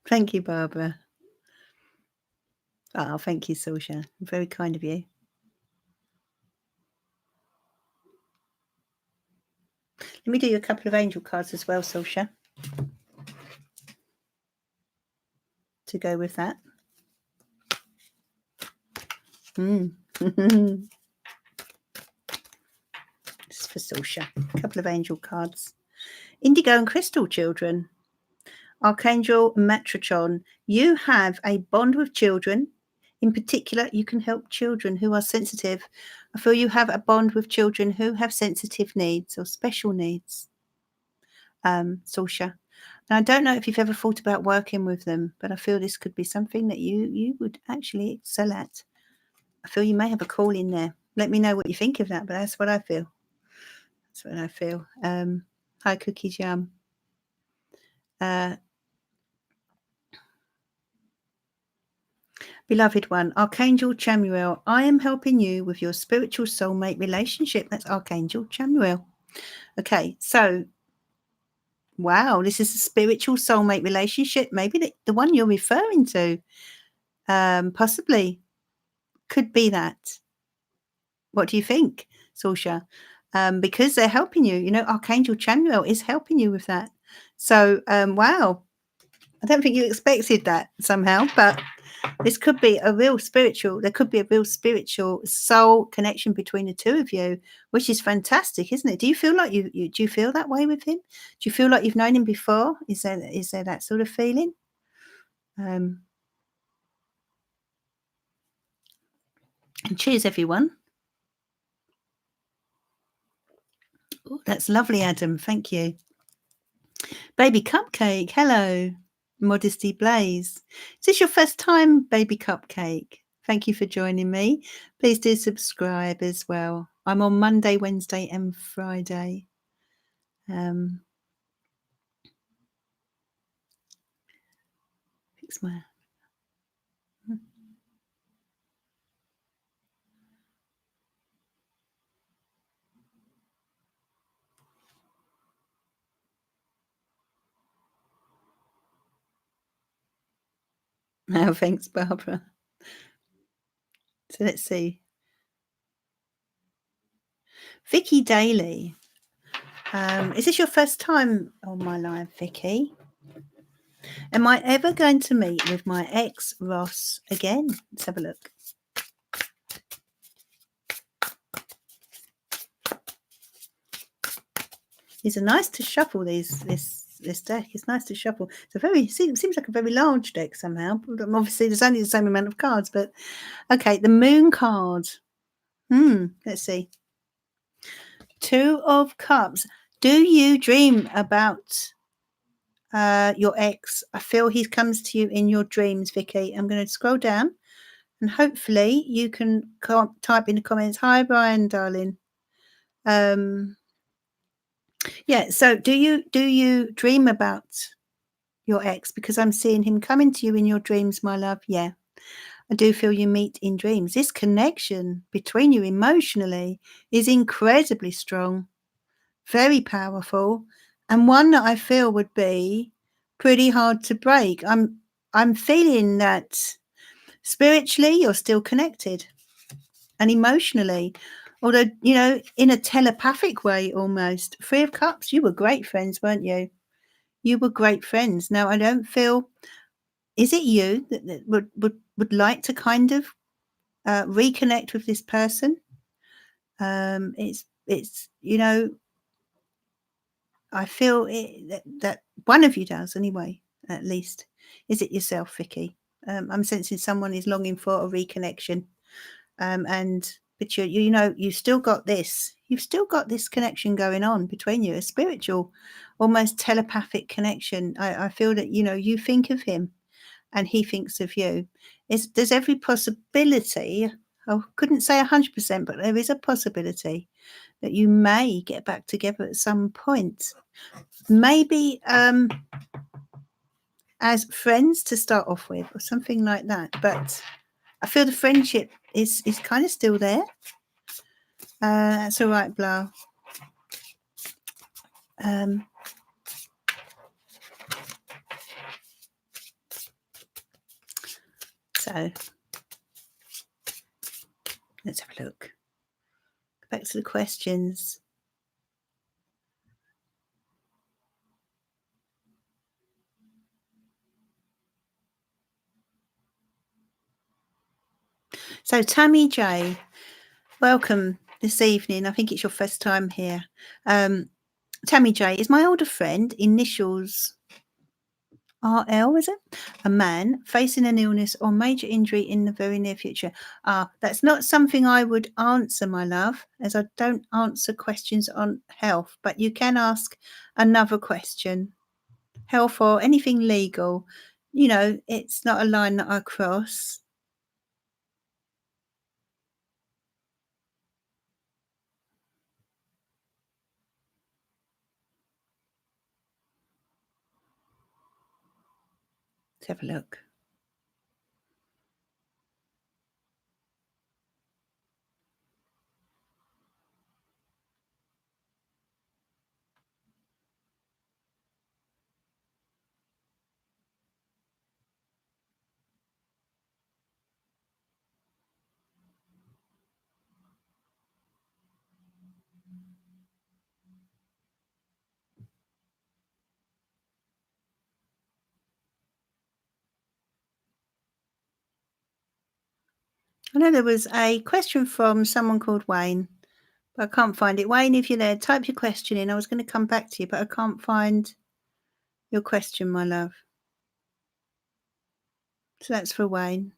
Speaker 1: Thank you, Barbara. Oh, thank you, Saoirse. Very kind of you. Let me do you a couple of angel cards as well, Saoirse, to go with that. This is for Saoirse. A couple of angel cards. Indigo and Crystal, children. Archangel Metatron. You have a bond with children. In particular, you can help children who are sensitive. I feel you have a bond with children who have sensitive needs or special needs, Saoirse. Now, I don't know if you've ever thought about working with them, but I feel this could be something that you would actually excel at. I feel you may have a call in there. Let me know what you think of that, but that's what I feel. That's what I feel. Hi, Cookies Yum. Beloved one, Archangel Chamuel, I am helping you with your spiritual soulmate relationship. That's Archangel Chamuel. Okay, so, wow, this is a spiritual soulmate relationship. Maybe the one you're referring to, possibly, could be that. What do you think, Saoirse? Because they're helping you. You know, Archangel Chamuel is helping you with that. So, wow, I don't think you expected that somehow, but this could be a real spiritual, there could be a real spiritual soul connection between the two of you, which is fantastic, isn't it? Do you feel like do you feel that way with him? Do you feel like you've known him before? Is there that sort of feeling? And cheers, everyone. Oh, that's lovely, Adam. Thank you. Baby Cupcake, hello. Modesty Blaze. Is this your first time, Baby Cupcake? Thank you for joining me. Please do subscribe as well. I'm on Monday, Wednesday, and Friday. Fix my. Oh, thanks, Barbara. So let's see. Vicky Daly. Is this your first time on my live, Vicky? Am I ever going to meet with my ex, Ross, again? Let's have a look. It's nice to shuffle this deck. It's nice to shuffle. It's a very seems like a very large deck somehow. Obviously, there's only the same amount of cards, but okay. The Moon card. Let's see. 2 of Cups. Do you dream about your ex? I feel he comes to you in your dreams, Vicky. I'm going to scroll down, and hopefully you can type in the comments. Hi, Brian, darling. Yeah. So, do you dream about your ex? Because I'm seeing him coming to you in your dreams, my love. Yeah. I do feel you meet in dreams. This connection between you emotionally is incredibly strong, very powerful, and one that I feel would be pretty hard to break. I'm feeling that spiritually you're still connected, and emotionally, although, you know, in a telepathic way almost. 3 of Cups, you were great friends, weren't you? You were great friends. Now, I don't feel, is it you that would like to kind of reconnect with this person? It's you know, I feel that one of you does anyway, at least. Is it yourself, Vicky? I'm sensing someone is longing for a reconnection. But you know, you've still got this connection going on between you, a spiritual, almost telepathic connection. I feel that, you know, you think of him and he thinks of you. There's every possibility, I couldn't say 100%, but there is a possibility that you may get back together at some point. Maybe as friends to start off with, or something like that. But I feel the friendship is kind of still there. That's all right, Blah. So let's have a look. Go back to the questions. So Tammy J, welcome this evening. I think it's your first time here. Tammy J is my older friend, initials RL, is it? A man facing an illness or major injury in the very near future. That's not something I would answer, my love, as I don't answer questions on health, but you can ask another question. Health or anything legal. You know, it's not a line that I cross. Let's have a look. I know there was a question from someone called Wayne, but I can't find it. Wayne, if you're there, type your question in. I was going to come back to you, but I can't find your question, my love. So that's for Wayne.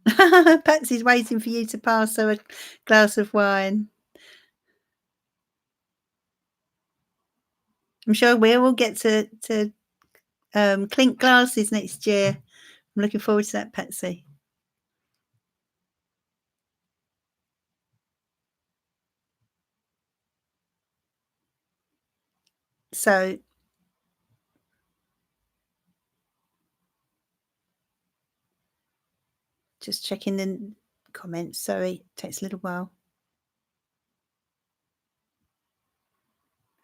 Speaker 1: Patsy's waiting for you to pass her a glass of wine. I'm sure we will get to clink glasses next year. I'm looking forward to that, Patsy. So just checking the comments. Sorry, it takes a little while.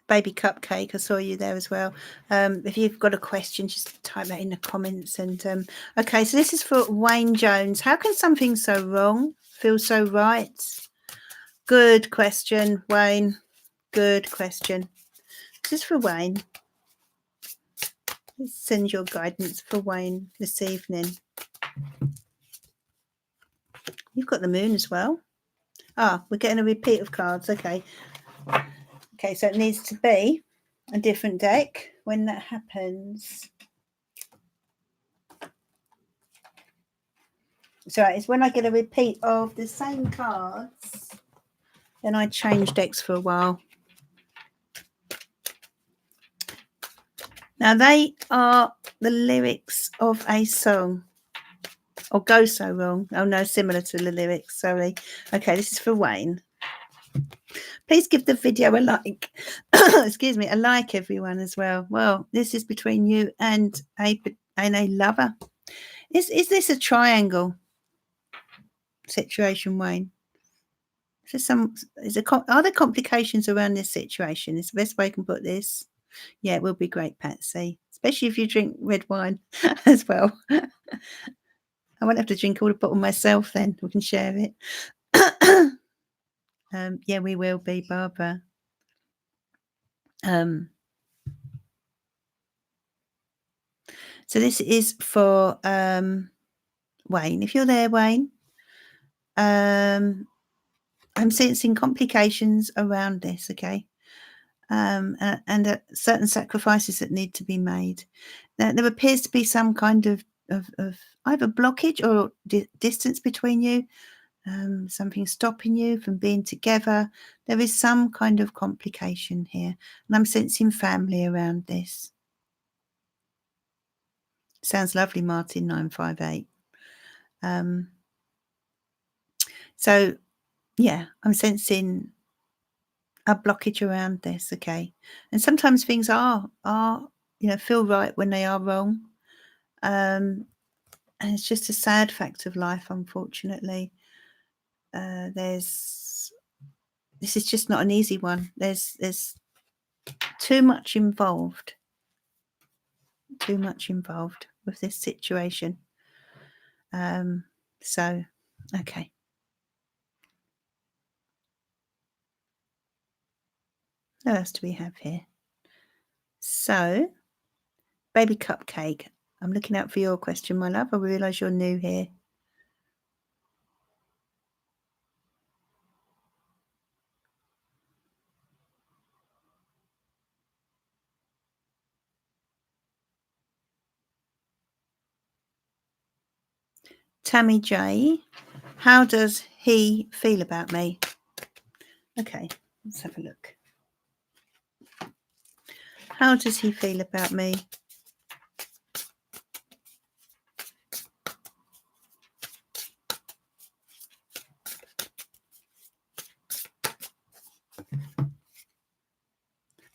Speaker 1: Baby Cupcake, I saw you there as well. If you've got a question, just type that in the comments. And okay, so this is for Wayne Jones. How can something so wrong feel so right? Good question, Wayne. Good question. This is for Wayne. Let's send your guidance for Wayne this evening. You've got the moon as well. Ah, we're getting a repeat of cards. Okay. Okay, so it needs to be a different deck when that happens. So it's when I get a repeat of the same cards, then I change decks for a while. Now they are the lyrics of a song. Or Go So Wrong. Oh no, similar to the lyrics, sorry. Okay, this is for Wayne. Please give the video a like. Excuse me, a like, everyone, as well. Well, this is between you and a lover. Is this a triangle situation, Wayne? Are there complications around this situation? It's the best way I can put this. Yeah, it will be great, Patsy, especially if you drink red wine as well. I won't have to drink all the bottle myself then. We can share it. Yeah, we will be, Barbara. So this is for Wayne. If you're there, Wayne, I'm sensing complications around this, okay? And certain sacrifices that need to be made. Now, there appears to be some kind of either blockage or distance between you, something stopping you from being together. There is some kind of complication here, and I'm sensing family around this. Sounds lovely, Martin 958. So yeah, I'm sensing a blockage around this, okay? And sometimes things are feel right when they are wrong. And it's just a sad fact of life, unfortunately. This is just not an easy one. There's too much involved. Too much involved with this situation. So, okay. What else do we have here? So, Baby Cupcake. I'm looking out for your question, my love. I realise you're new here. Tammy J. How does he feel about me? Okay, let's have a look. How does he feel about me?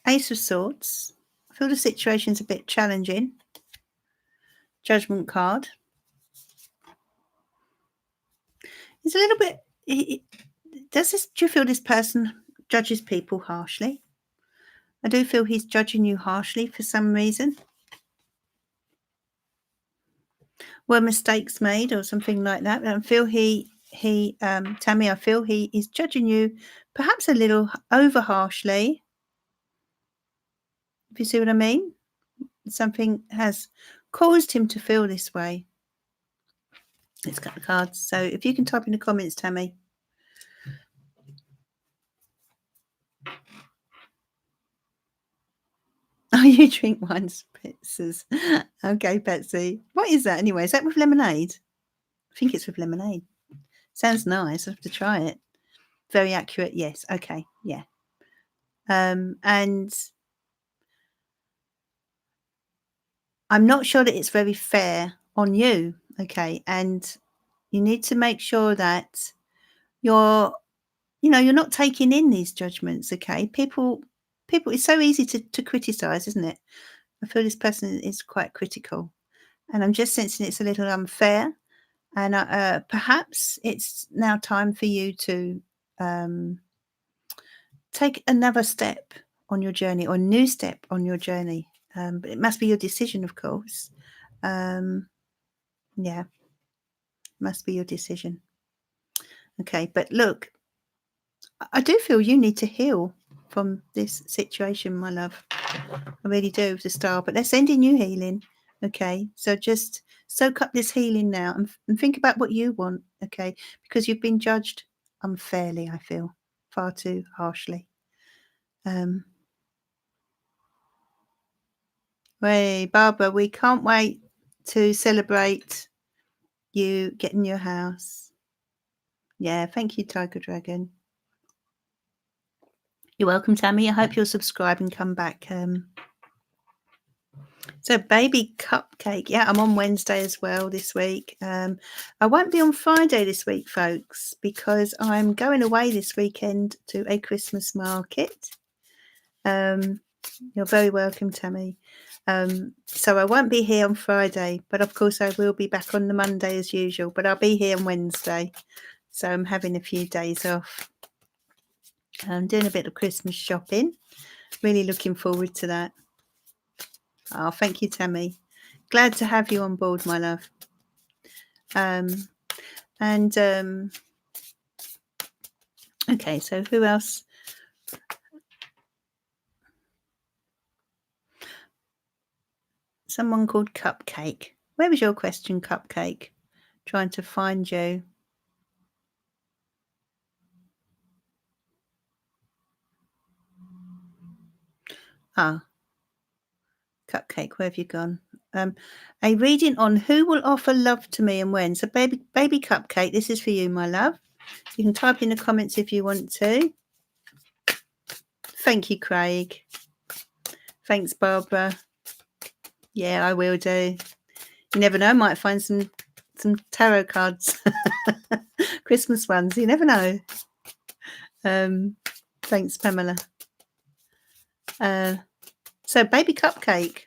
Speaker 1: Ace of Swords. I feel the situation's a bit challenging. Judgment card. It's a little bit... do you feel this person judges people harshly? I do feel he's judging you harshly for some reason. Were mistakes made or something like that? I feel Tammy, I feel he is judging you perhaps a little over harshly. If you see what I mean? Something has caused him to feel this way. Let's cut the cards. So if you can type in the comments, Tammy. Oh, you drink wine spritzers. Okay, Betsy. What is that anyway? Is that with lemonade? I think it's with lemonade. Sounds nice. I have to try it. Very accurate. Yes. Okay. Yeah. And I'm not sure that it's very fair on you. Okay. And you need to make sure that you're not taking in these judgments. Okay. People, it's so easy to criticize, isn't it? I feel this person is quite critical, and I'm just sensing it's a little unfair. And perhaps it's now time for you to take another step on your journey, or a new step on your journey. But it must be your decision, of course. Yeah, must be your decision. Okay, but look, I do feel you need to heal from this situation, my love. I really do, with the star. But they're sending you healing. Okay, so just soak up this healing now and think about what you want. Okay, because you've been judged unfairly, I feel, far too harshly. Hey, Barbara, we can't wait to celebrate you getting your house. Yeah, thank you, Tiger Dragon. You're welcome, Tammy. I hope you'll subscribe and come back. So, baby cupcake. Yeah, I'm on Wednesday as well this week. I won't be on Friday this week, folks, because I'm going away this weekend to a Christmas market. You're very welcome, Tammy. So I won't be here on Friday, but of course I will be back on the Monday as usual. But I'll be here on Wednesday. So I'm having a few days off. I'm doing a bit of Christmas shopping. Really looking forward to that. Oh, thank you, Tammy. Glad to have you on board, my love. Okay, so who else? Someone called Cupcake. Where was your question, Cupcake? Trying to find you. Ah, Cupcake, where have you gone? A reading on who will offer love to me and when. So, baby Cupcake, this is for you, my love. You can type in the comments if you want to. Thank you, Craig. Thanks, Barbara. Yeah, I will do. You never know, might find some tarot cards, Christmas ones. You never know. Thanks, Pamela. So, baby Cupcake.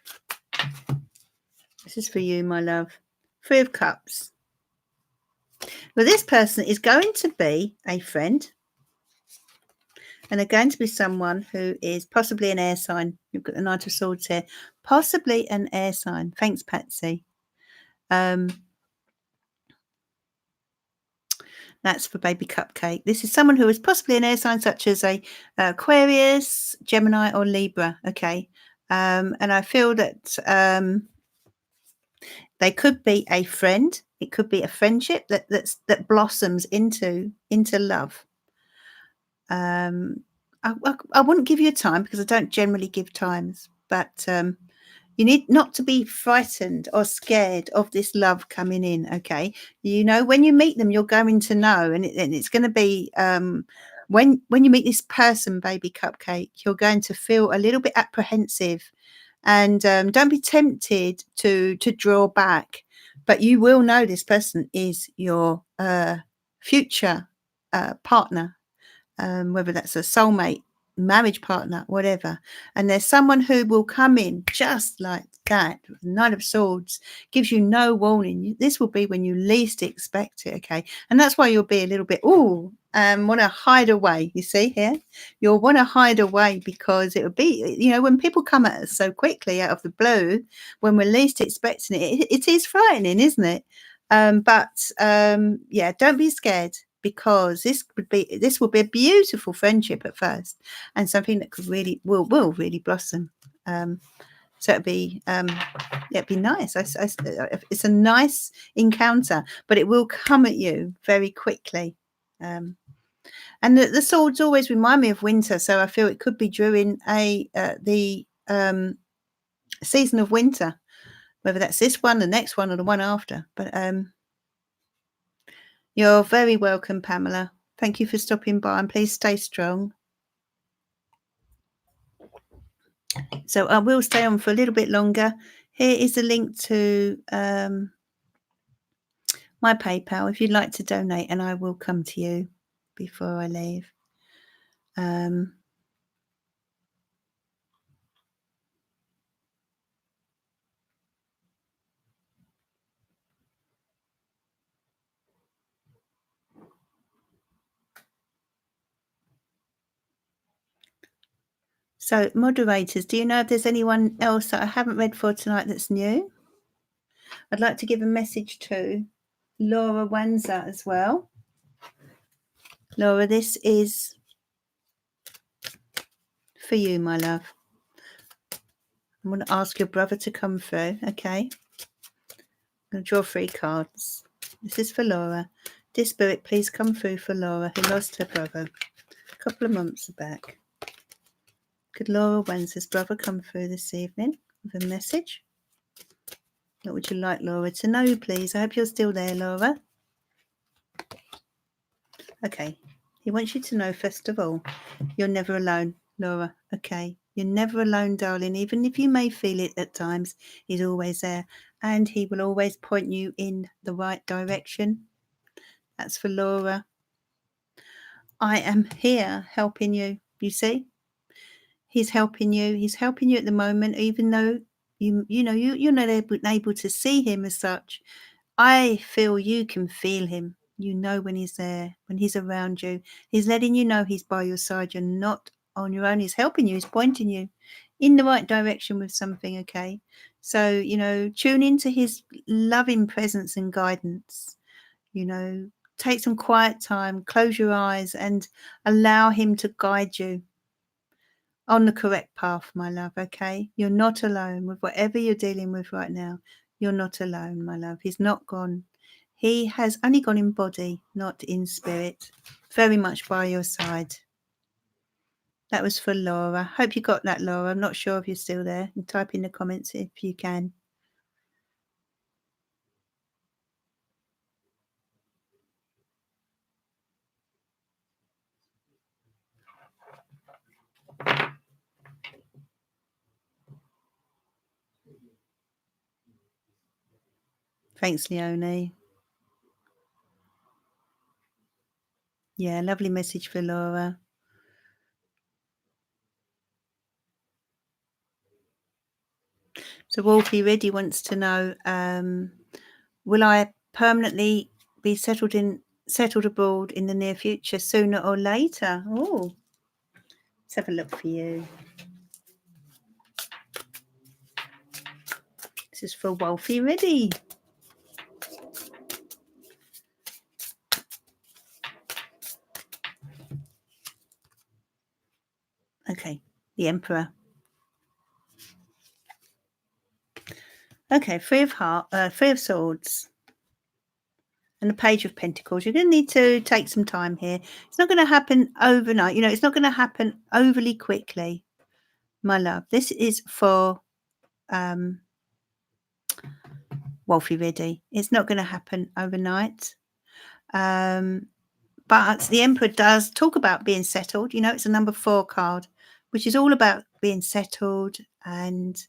Speaker 1: This is for you, my love. 3 of Cups. Well, this person is going to be a friend. And they're going to be someone who is possibly an air sign. You've got the Knight of Swords here. Possibly an air sign. Thanks, Patsy. That's for baby Cupcake. This is someone who is possibly an air sign, such as a Aquarius, Gemini, or Libra. Okay. And I feel that they could be a friend. It could be a friendship that blossoms into love. I wouldn't give you a time because I don't generally give times, but you need not to be frightened or scared of this love coming in. Okay, you know, when you meet them, you're going to know, and it's going to be when you meet this person, baby Cupcake, you're going to feel a little bit apprehensive, and don't be tempted to draw back, but you will know this person is your future partner. Whether that's a soulmate, marriage partner, whatever. And there's someone who will come in just like that. Knight of Swords gives you no warning. This will be when you least expect it, okay? And that's why you'll be a little bit, want to hide away. You see here? You'll want to hide away because it will be, you know, when people come at us so quickly out of the blue, when we're least expecting it, it is frightening, isn't it? Yeah, don't be scared, because this will be a beautiful friendship at first, and something that could really will really blossom. So it'd be nice. It's a nice encounter, but it will come at you very quickly. And the swords always remind me of winter, so I feel it could be during the season of winter, whether that's this one, the next one, or the one after. But you're very welcome, Pamela. Thank you for stopping by, and please stay strong. So I will stay on for a little bit longer. Here is a link to my PayPal if you'd like to donate, and I will come to you before I leave. So, moderators, do you know if there's anyone else that I haven't read for tonight that's new? I'd like to give a message to Laura Wanza as well. Laura, this is for you, my love. I'm going to ask your brother to come through, okay? I'm going to draw 3 cards. This is for Laura. Dear Spirit, please come through for Laura, who lost her brother a couple of months back. Could Laura Wanza's brother come through this evening with a message? What would you like Laura to know, please? I hope you're still there, Laura. Okay. He wants you to know, first of all, you're never alone, Laura. Okay. You're never alone, darling. Even if you may feel it at times, he's always there. And he will always point you in the right direction. That's for Laura. I am here helping you. You see? He's helping you. He's helping you at the moment, even though you're not able to see him as such. I feel you can feel him. You know when he's there, when he's around you. He's letting you know he's by your side. You're not on your own. He's helping you. He's pointing you in the right direction with something, okay? So, tune into his loving presence and guidance. Take some quiet time, close your eyes and allow him to guide you on the correct path, my love, okay? You're not alone with whatever you're dealing with right now. You're not alone, my love. He's not gone. He has only gone in body, not in spirit. Very much by your side. That was for Laura. Hope you got that, Laura. I'm not sure if you're still there. And type in the comments if you can. Thanks, Leonie. Yeah, lovely message for Laura. So Wolfie Reddy wants to know, will I permanently be settled abroad in the near future, sooner or later? Oh, let's have a look for you. This is for Wolfie Reddy. Okay, the Emperor. Okay, Three of Swords. And the Page of Pentacles. You're going to need to take some time here. It's not going to happen overnight. It's not going to happen overly quickly, my love. This is for Wolfie Reddy. It's not going to happen overnight. But the Emperor does talk about being settled. It's a number 4 card, which is all about being settled and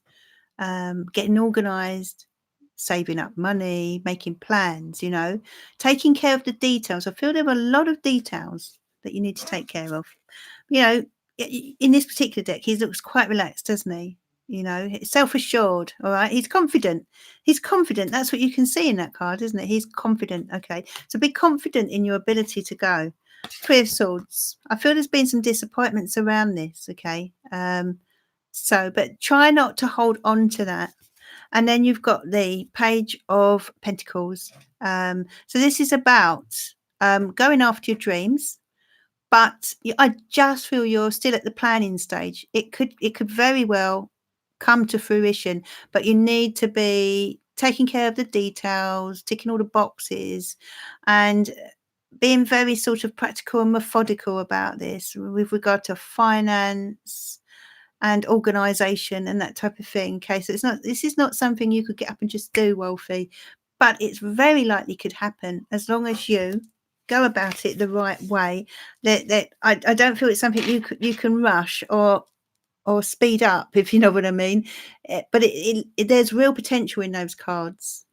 Speaker 1: getting organised, saving up money, making plans, taking care of the details. I feel there are a lot of details that you need to take care of. In this particular deck, he looks quite relaxed, doesn't he? Self-assured, all right? He's confident. That's what you can see in that card, isn't it? He's confident, okay? So be confident in your ability to go. Three of Swords. I feel there's been some disappointments around this, okay? But try not to hold on to that. And then you've got the Page of Pentacles. So this is about going after your dreams. But I just feel you're still at the planning stage. It could very well come to fruition, but you need to be taking care of the details, ticking all the boxes, and being very sort of practical and methodical about this with regard to finance and organisation and that type of thing. Okay, so this is not something you could get up and just do, Wolfie, but it's very likely could happen as long as you go about it the right way. That I don't feel it's something you can rush or speed up, if you know what I mean. But there's real potential in those cards.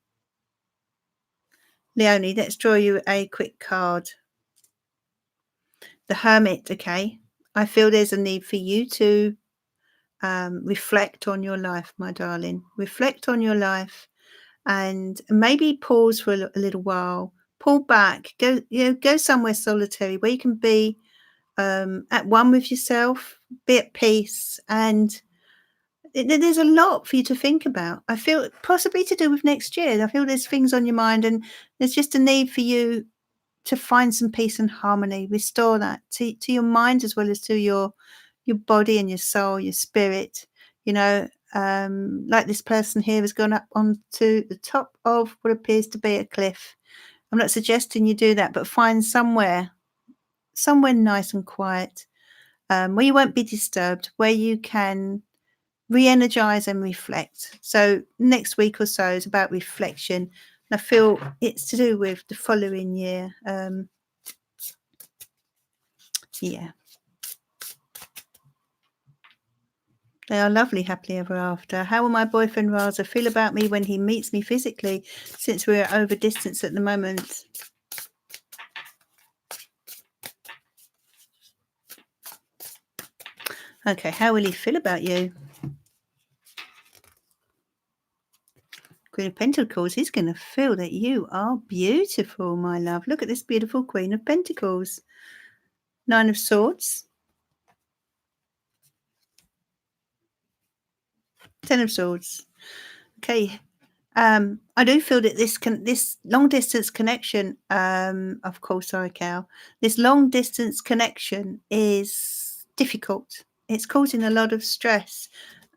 Speaker 1: Leonie, let's draw you a quick card. The Hermit. Okay, I feel there's a need for you to reflect on your life, my darling. Reflect on your life and maybe pause for a little while. Pull back. Go somewhere solitary where you can be at one with yourself. be at peace, and there's a lot for you to think about. I feel possibly to do with next year. I feel there's things on your mind, and there's just a need for you to find some peace and harmony, restore that to your mind as well as to your body and your soul, your spirit. You know, like this person here has gone up onto the top of what appears to be a cliff. I'm not suggesting you do that, but find somewhere nice and quiet, where you won't be disturbed, where you can re-energize and reflect. So next week or so is about reflection. I feel it's to do with the following year. Yeah. They are lovely, happily ever after. How will my boyfriend Raza feel about me when he meets me physically, since we're over distance at the moment? Okay, how will he feel about you? Queen of Pentacles, he's going to feel that you are beautiful, my love. Look at this beautiful Queen of Pentacles. Nine of Swords. Ten of Swords. Okay. I do feel that this long distance connection, of course, sorry, Cal, this long distance connection is difficult. It's causing a lot of stress,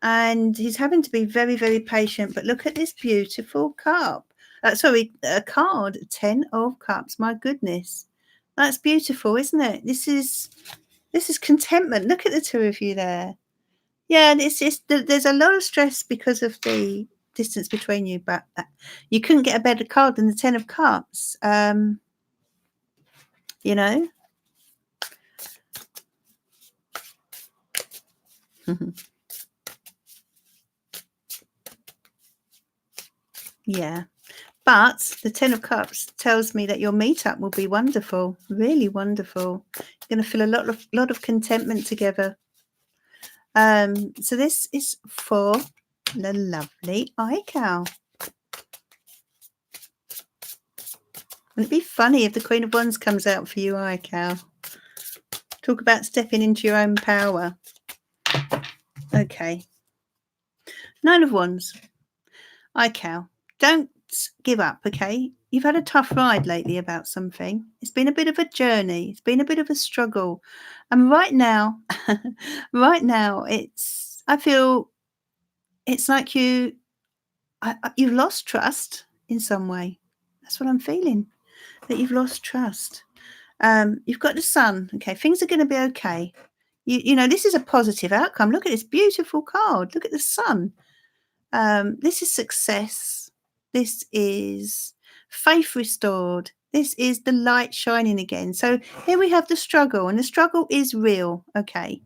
Speaker 1: and he's having to be very, very patient. But look at this beautiful cup. A card, 10 of Cups. My goodness, that's beautiful, isn't it? This is contentment. Look at the two of you there. Yeah, and it's just there's a lot of stress because of the distance between you, but you couldn't get a better card than the 10 of Cups. You know. Yeah. But the 10 of Cups tells me that your meetup will be wonderful, really wonderful. You're going to feel a lot of contentment together. So this is for the lovely Ical. Wouldn't it be funny if the Queen of Wands comes out for you, Ical? Talk about stepping into your own power. Okay. Nine of Wands. Ical, don't give up, okay? You've had a tough ride lately about something. It's been a bit of a journey. It's been a bit of a struggle. And right now, I feel it's like you've lost trust in some way. That's what I'm feeling, that you've lost trust. You've got the Sun. Okay, things are going to be okay. You know, this is a positive outcome. Look at this beautiful card. Look at the Sun. This is success. This is faith restored. This is the light shining again. So here we have the struggle, and the struggle is real. Okay.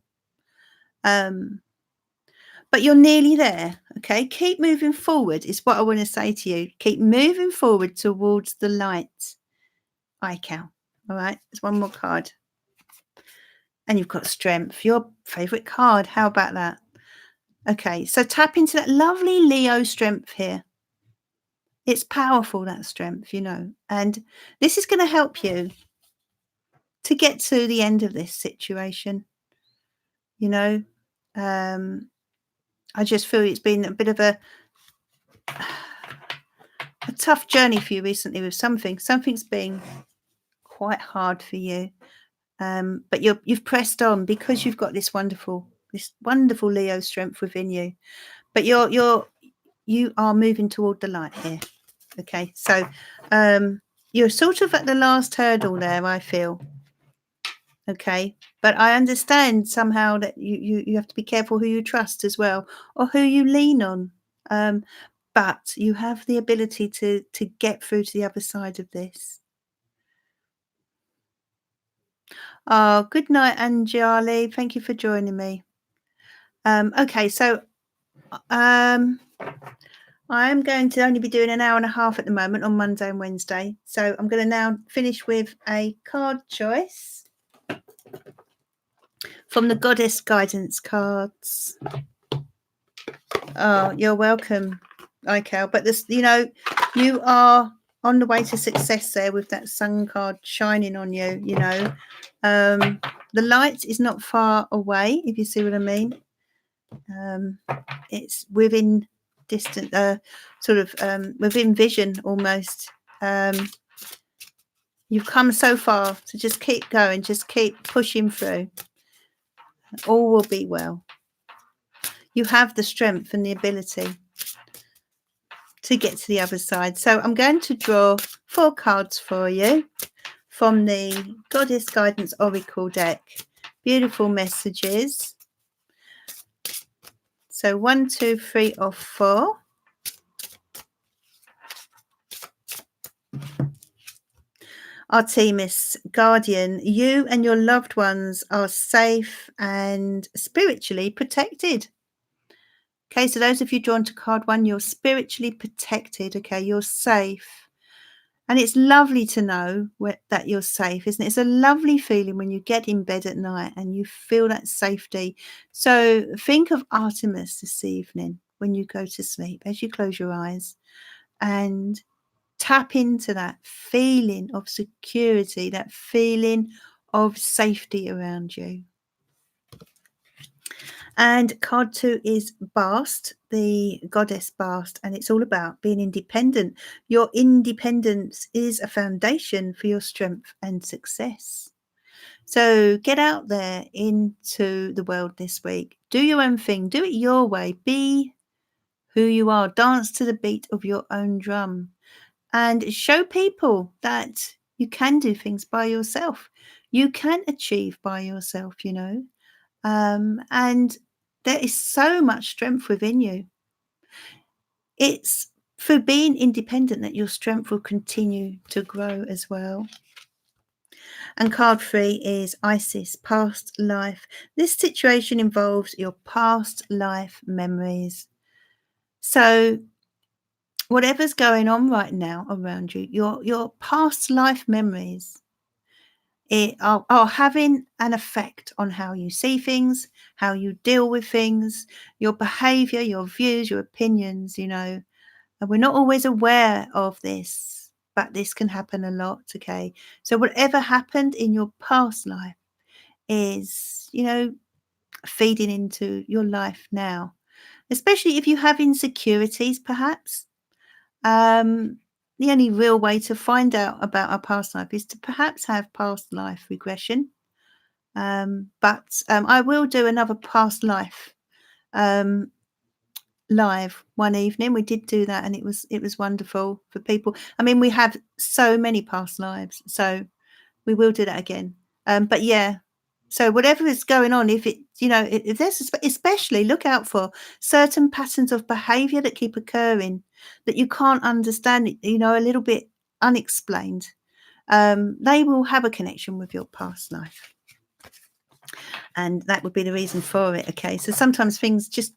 Speaker 1: But you're nearly there. Okay. Keep moving forward is what I want to say to you. Keep moving forward towards the light. Ical. All right. There's one more card. And you've got Strength, your favorite card. How about that? Okay. So tap into that lovely Leo strength here. It's powerful, that strength, you know. And this is going to help you to get to the end of this situation. You know, I just feel it's been a bit of a tough journey for you recently with something. Something's been quite hard for you. But you've pressed on because you've got this wonderful Leo strength within you. But you are moving toward the light here. Okay, so you're sort of at the last hurdle there, I feel. Okay, but I understand somehow that you have to be careful who you trust as well, or who you lean on. But you have the ability to get through to the other side of this. Oh, good night, Anjali. Thank you for joining me. Okay, so I am going to only be doing an hour and a half at the moment on Monday and Wednesday. So I'm going to now finish with a card choice from the Goddess Guidance cards. Oh, you're welcome, Ical. But this, you know, you are on the way to success there with that sun card shining on you, you know. The light is not far away, if you see what I mean. It's within distant, within vision almost. You've come so far, so just keep going, just keep pushing through. All will be well. You have the strength and the ability to get to the other side. So I'm going to draw 4 cards for you from the Goddess Guidance Oracle deck. Beautiful messages. So 1, 2, 3 or 4. Artemis, Guardian, you and your loved ones are safe and spiritually protected. Okay, so those of you drawn to card 1, you're spiritually protected. Okay, you're safe. And it's lovely to know that you're safe, isn't it? It's a lovely feeling when you get in bed at night and you feel that safety. So think of Artemis this evening when you go to sleep, as you close your eyes, and tap into that feeling of security, that feeling of safety around you. And card 2 is Bast, the goddess Bast, and it's all about being independent. Your independence is a foundation for your strength and success. So get out there into the world this week. Do your own thing. Do it your way. Be who you are. Dance to the beat of your own drum. And show people that you can do things by yourself. You can achieve by yourself, you know. And there is so much strength within you. It's for being independent that your strength will continue to grow as well. And card 3 is Isis, past life. This situation involves your past life memories. So whatever's going on right now around you, your past life memories are having an effect on how you see things, how you deal with things, your behavior, your views, your opinions, you know. And we're not always aware of this, but this can happen a lot, okay? So whatever happened in your past life is, you know, feeding into your life now, especially if you have insecurities, perhaps. The only real way to find out about our past life is to perhaps have past life regression. But I will do another past life live one evening. We did do that, and it was wonderful for people. I mean, we have so many past lives, so we will do that again. But yeah, so whatever is going on, if it, you know, if there's especially look out for certain patterns of behavior that keep occurring that you can't understand, you know, a little bit unexplained. They will have a connection with your past life, and that would be the reason for it. Okay, so sometimes things just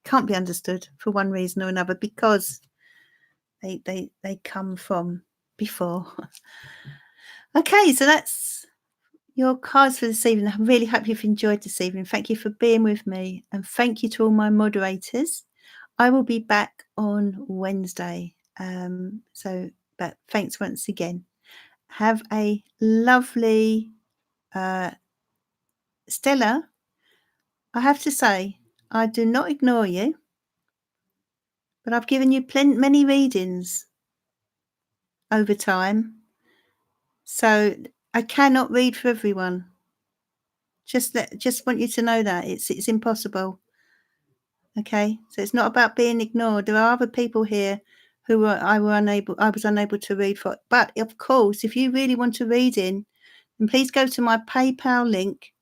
Speaker 1: can't be understood for one reason or another because they come from before. Okay, so that's your cards for this evening. I really hope you've enjoyed this evening. Thank you for being with me, and thank you to all my moderators. I will be back on Wednesday. But thanks once again. Have a lovely Stella. I have to say, I do not ignore you, but I've given you many readings over time, so I cannot read for everyone. Just want you to know that it's impossible. Okay, so it's not about being ignored. There are other people here who I was unable to read for. But of course, if you really want to read in, then please go to my PayPal link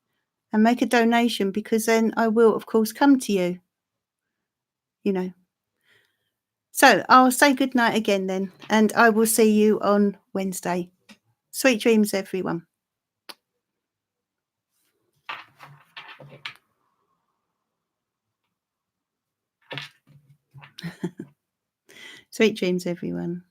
Speaker 1: and make a donation, because then I will, of course, come to you. You know. So I'll say good night again then, and I will see you on Wednesday. Sweet dreams, everyone. Sweet dreams, everyone.